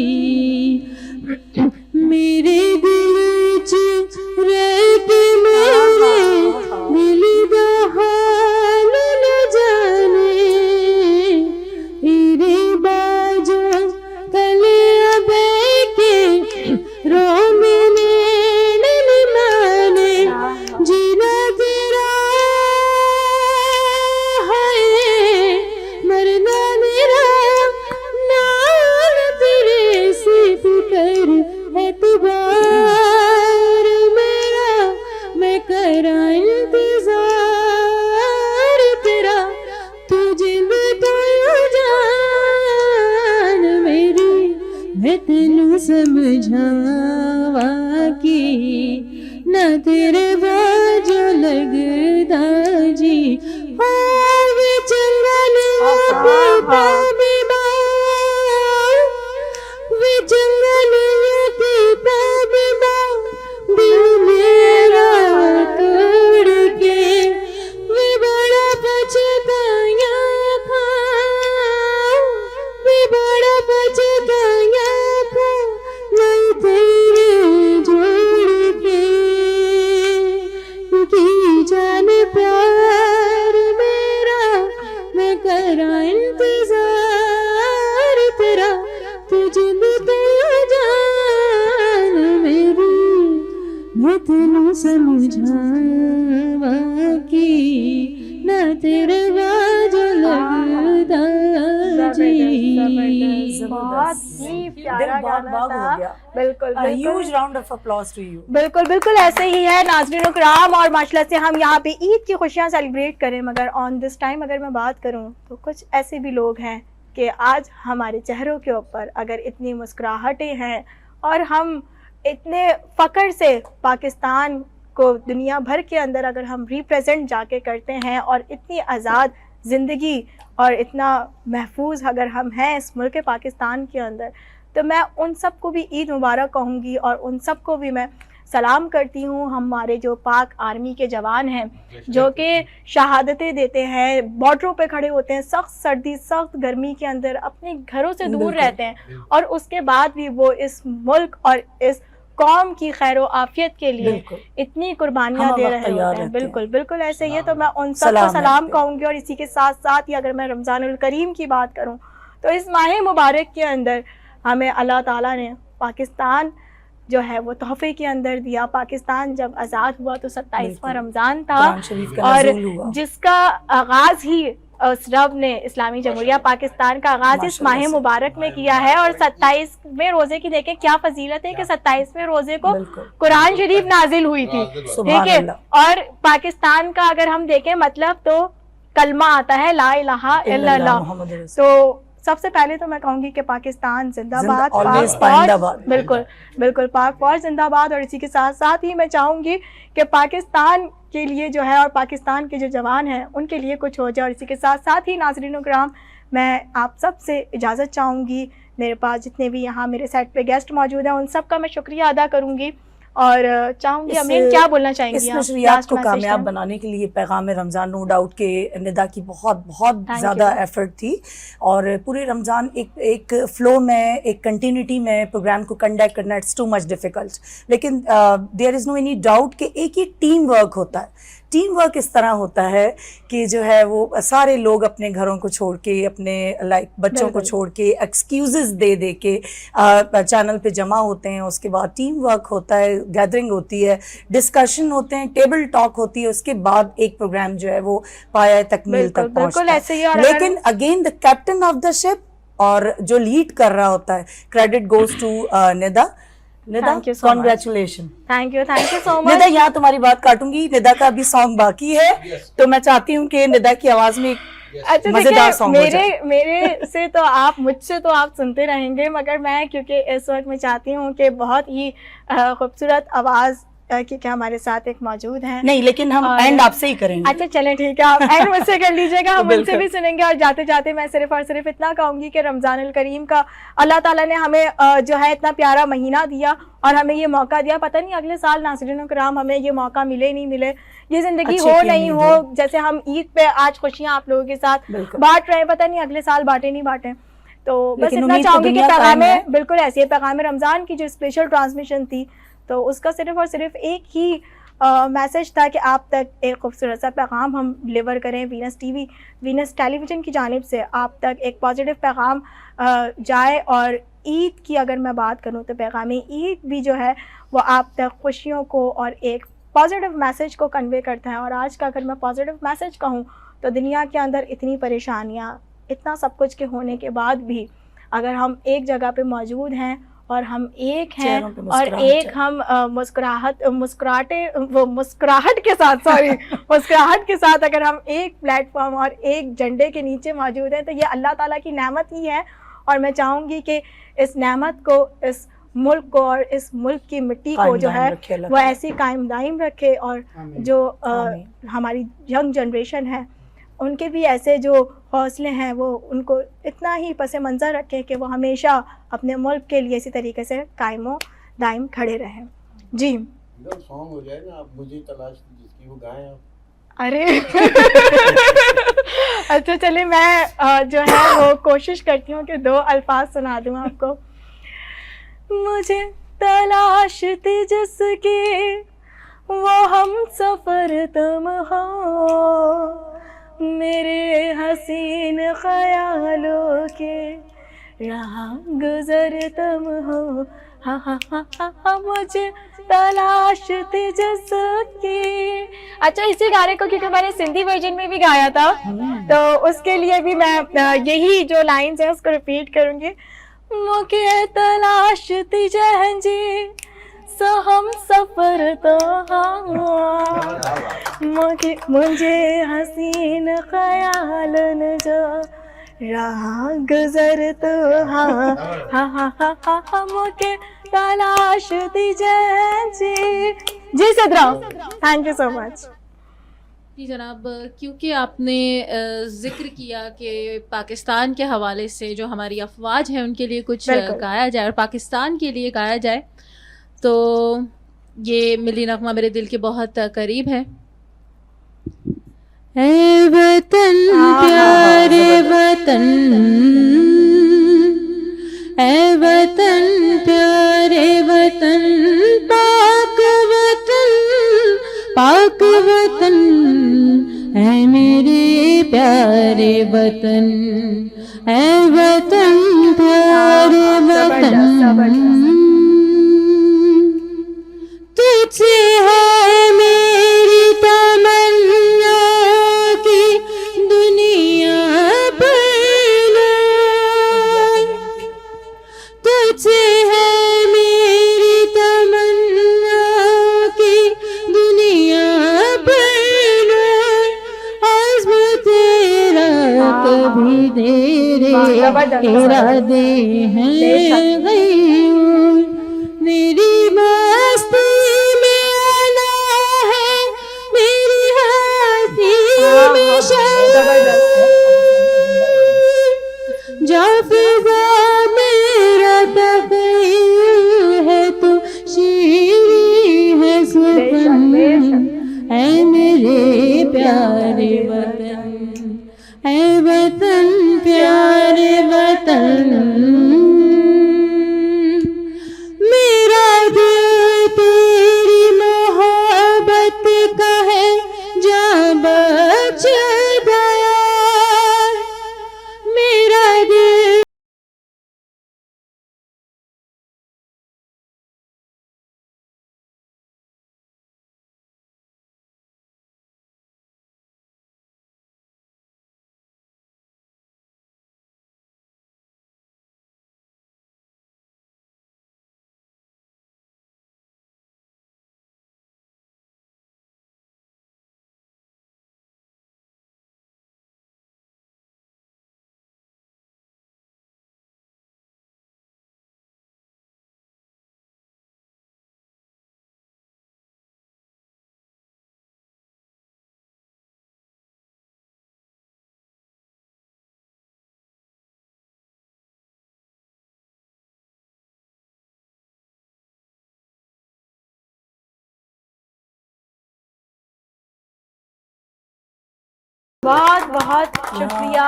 G: मेरे दिल च रह के मेरे दिल दा हाल न जाने, तेरे बाजू तले बह के रो मैंने नैन माने, जीना तेरा है मरना मेरा, नाल तेरे से फिकर एतबार मेरा, मैं करा इंतजार तेरा, तू जिंद तू जान मेरी, मैं तेनू समझावांगी ना तेरे बाजू लगदा जी। ओ वे चंगा नहीं पीता बीमार, वे चंगा नहीं पीता बीमार, दिल मेरा तोड़ के वे बड़ा पछताया था, वे बड़ा पछताया था, मैं तेरे जोड़ के, की जाने प्यार मेरा, मैं करा इंतजार तेरा, तू जिंद तू जान मेरी, मैं तेनू समझावांगी ना तेरे बाजू लगदा जी।
A: बहुत ही प्यारा
B: दिल बाग
A: गाना
B: बाग हो
A: था।
B: गया।
A: बिल्कुल
B: huge round of applause to you.
A: बिल्कुल बिल्कुल ऐसे ही है नाज़रीन इकराम। और माशाल्लाह से हम यहाँ पे ईद की खुशियाँ सेलिब्रेट करें, मगर ऑन दिस टाइम अगर मैं बात करूँ तो कुछ ऐसे भी लोग हैं कि आज हमारे चेहरों के ऊपर अगर इतनी मुस्कुराहटें हैं और हम इतने फ़ख्र से पाकिस्तान को दुनिया भर के अंदर अगर हम रिप्रेजेंट जाके करते हैं और इतनी आज़ाद ज़िंदगी और इतना महफूज अगर हम हैं इस मुल्क पाकिस्तान के अंदर, तो मैं उन सब को भी ईद मुबारक कहूँगी और उन सब को भी मैं सलाम करती हूँ। हमारे जो पाक आर्मी के जवान हैं जो कि शहादतें देते हैं, बॉर्डरों पे खड़े होते हैं, सख्त सर्दी सख्त गर्मी के अंदर अपने घरों से दूर रहते हैं और उसके बाद भी वो इस मुल्क और इस कौम की खैर व आफियत के लिए इतनी कुर्बानियाँ दे रहे होते हैं। बिल्कुल बिल्कुल ऐसे ही है। तो मैं उन सब को सलाम कहूँगी। और इसी के साथ साथ ही अगर मैं रमज़ानुल करीम की बात करूँ तो इस माह मुबारक के अंदर हमें अल्लाह ताला ने पाकिस्तान जो है वो तोहफे के अंदर दिया। पाकिस्तान जब आज़ाद हुआ तो 27वां रमज़ान था और जिसका आगाज़ ही उस रब ने इस्लामी जमहूरिया पाकिस्तान का आगाज़ इस माह मुबारक में किया है। और 27वें रोज़े की देखें क्या फजीलत है कि 27वें रोज़े को कुरान शरीफ नाजिल हुई थी, ठीक है। और पाकिस्तान का अगर हम देखें मतलब तो कलमा आता है ला इलाहा इल्लल्लाह। तो सबसे पहले तो मैं कहूँगी कि पाकिस्तान जिंदाबाद, पाक फौज, बिल्कुल बिल्कुल पाक फौज जिंदाबाद। और इसी के साथ साथ ही मैं चाहूँगी कि पाकिस्तान के लिए जो है और पाकिस्तान के जो जवान हैं उनके लिए कुछ हो जाए। और इसी के साथ साथ ही नाज़रीन कराम मैं आप सब से इजाज़त चाहूँगी। मेरे पास जितने भी यहाँ मेरे सेट पे गेस्ट मौजूद हैं उन सब का मैं शुक्रिया अदा करूँगी और चाहूँगी अमीन क्या बोलना चाहेंगी?
B: इस नशरियात को कामयाब बनाने के लिए पैगाम रमज़ान नो डाउट के निदा की बहुत ज़्यादा एफर्ट थी और पूरे रमज़ान एक फ़्लो में, एक कंटिन्यूटी में प्रोग्राम को कंडक्ट करना इट्स टू मच डिफ़िकल्ट। लेकिन there is no any doubt कि एक ही टीम वर्क होता है। टीम वर्क इस तरह होता है कि जो है वो सारे लोग अपने घरों को छोड़ के, अपने बच्चों को छोड़ के, एक्सक्यूज़ेस दे के चैनल पे जमा होते हैं। उसके बाद टीम वर्क होता है, गैदरिंग होती है, डिस्कशन होते हैं, टेबल टॉक होती है। उसके बाद एक प्रोग्राम जो है वो पाया तकमील तक पहुंचता है। लेकिन again the captain of the ship और जो लीड कर रहा होता है, credit goes to Nida. Nida, congratulation.
A: Thank you so much.
B: Nida, यहाँ तुम्हारी बात काटूंगी। निदा का अभी सॉन्ग बाकी है तो मैं चाहती हूँ कि निदा की आवाज में
A: अच्छा
B: मजेदार सॉन्ग हो जाए।
A: मेरे से तो आप मुझसे तो आप सुनते रहेंगे, मगर मैं क्योंकि इस वक्त मैं चाहती हूँ कि बहुत ही खूबसूरत आवाज़ कि क्या हमारे साथ एक मौजूद हैं।
B: नहीं, लेकिन हम एंड आपसे ही करेंगे।
A: अच्छा चलें ठीक है, आप एंड मुझसे कर लीजिएगा, हम उनसे भी सुनेंगे। और जाते जाते मैं सिर्फ और सिर्फ इतना कहूँगी कि रमज़ानुल करीम का अल्लाह ताला ने हमें जो है इतना प्यारा महीना दिया और हमें ये मौका दिया। पता नहीं अगले साल नाज़रीन कराम हमें ये मौका मिले नहीं मिले, ये ज़िंदगी हो नहीं हो। जैसे हम ईद पे आज खुशियाँ आप लोगों के साथ बांट रहे हैं, पता नहीं अगले साल बांटे नहीं बांटे। तो बस इतना चाहूँगी कि पैगाम बिल्कुल ऐसी है, पैगाम रमज़ान की जो स्पेशल ट्रांसमिशन थी तो उसका सिर्फ और सिर्फ एक ही मैसेज था कि आप तक एक खूबसूरत सा पैगाम हम डिलीवर करें। वीनस टीवी, वीनस टेलीविज़न की जानिब से आप तक एक पॉजिटिव पैगाम जाए। और ईद की अगर मैं बात करूं तो पैगाम ईद भी जो है वो आप तक खुशियों को और एक पॉजिटिव मैसेज को कन्वे करता है। और आज का अगर मैं पॉजिटिव मैसेज कहूं तो दुनिया के अंदर इतनी परेशानियां, इतना सब कुछ के होने के बाद भी अगर हम एक जगह पे मौजूद हैं और हम एक हैं और एक हम मुस्कुराहट के साथ अगर हम एक प्लेटफॉर्म और एक झंडे के नीचे मौजूद हैं तो ये अल्लाह ताला की नेमत ही है। और मैं चाहूँगी कि इस नेमत को, इस मुल्क को और इस मुल्क की मिट्टी को जो है वो ऐसी कायम दायम रखे और जो हमारी यंग जनरेशन है उनके भी ऐसे जो हौसले हैं वो उनको इतना ही पस मंज़र रखें कि वो हमेशा अपने मुल्क के लिए इसी तरीके से कायमो दायम खड़े रहें। जी
I: सॉन्ग हो जाए ना, आप मुझे तलाश जिसकी वो गाएं आप।
A: अरे अच्छा चलिए मैं जो है वो कोशिश करती हूँ कि 2 अल्फाज सुना दूँ आपको। मुझे तलाश थी जिसकी वो हम सफ़र तुम हो, मेरे हसीन ख्यालों के रहा गुजर तुम हो। हा हा हा हा मुझे तलाश थी जिसकी। अच्छा इसी गाने को क्योंकि मैंने सिंधी वर्जन में भी गाया था तो उसके लिए भी मैं यही जो लाइन्स है उसको रिपीट करूँगी। मुझे तलाश थी जहंजी सो हम सफ़र तो मुझे हसीन ख्यालन जो रहा गुजर तो हाँ हाँ हाँ हाँ हाँ हमके तलाश दीजिए जी। जी Sidra, thank you so much.
G: जी जनाब, क्योंकि आपने जिक्र किया कि पाकिस्तान के हवाले से जो हमारी अफवाज है उनके लिए कुछ
A: बिल्कुल।
G: गाया जाए और पाकिस्तान के लिए गाया जाए, तो ये मिली नगमा मेरे दिल के बहुत करीब है। ऐ वतन प्यारे वतन, ऐ वतन प्यारे वतन, पाक वतन, पाक वतन, ऐ मेरे प्यारे वतन, ऐ वतन प्यारे वतन, तुझसे है मेरी तमन्ना की दुनिया पर, तुझसे है मेरी तमन्ना की दुनिया पर, आज़्म तेरा कभी तेरे इरादे हैं गयूर, मेरी मस्ती में आना है, मेरी हस्ती में शर्म, जा फिजा मेरा तग़य्युर है तो शीरी है सुपन, ऐ मेरे प्यारे वतन, ऐ वतन प्यारे वतन, मेरा दिल तेरी मोहब्बत का है जहाँ बच गया, मेरा दिल
A: बहुत बहुत शुक्रिया।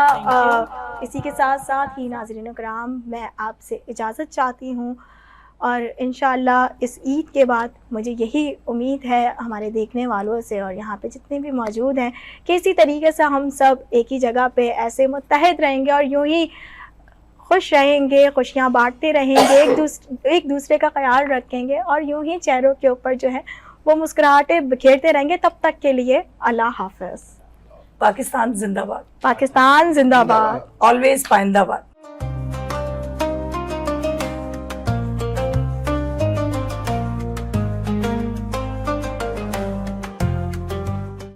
A: इसी के साथ साथ ही नाज़रीन कराम, मैं आपसे इजाज़त चाहती हूँ और इंशाअल्लाह इस ईद के बाद मुझे यही उम्मीद है हमारे देखने वालों से और यहाँ पे जितने भी मौजूद हैं कि इसी तरीके से हम सब एक ही जगह पे ऐसे मुत्तहद रहेंगे और यूँ ही खुश रहेंगे, खुशियाँ बांटते रहेंगे, एक दूसरे का ख्याल रखेंगे और यूँ ही चेहरों के ऊपर जो है वो मुस्कुराहटें बिखेरते रहेंगे। तब तक के लिए अल्लाह हाफ़िज़।
B: पाकिस्तान जिंदाबाद,
A: पाकिस्तान जिंदाबाद,
B: ऑलवेज पाइंदाबाद।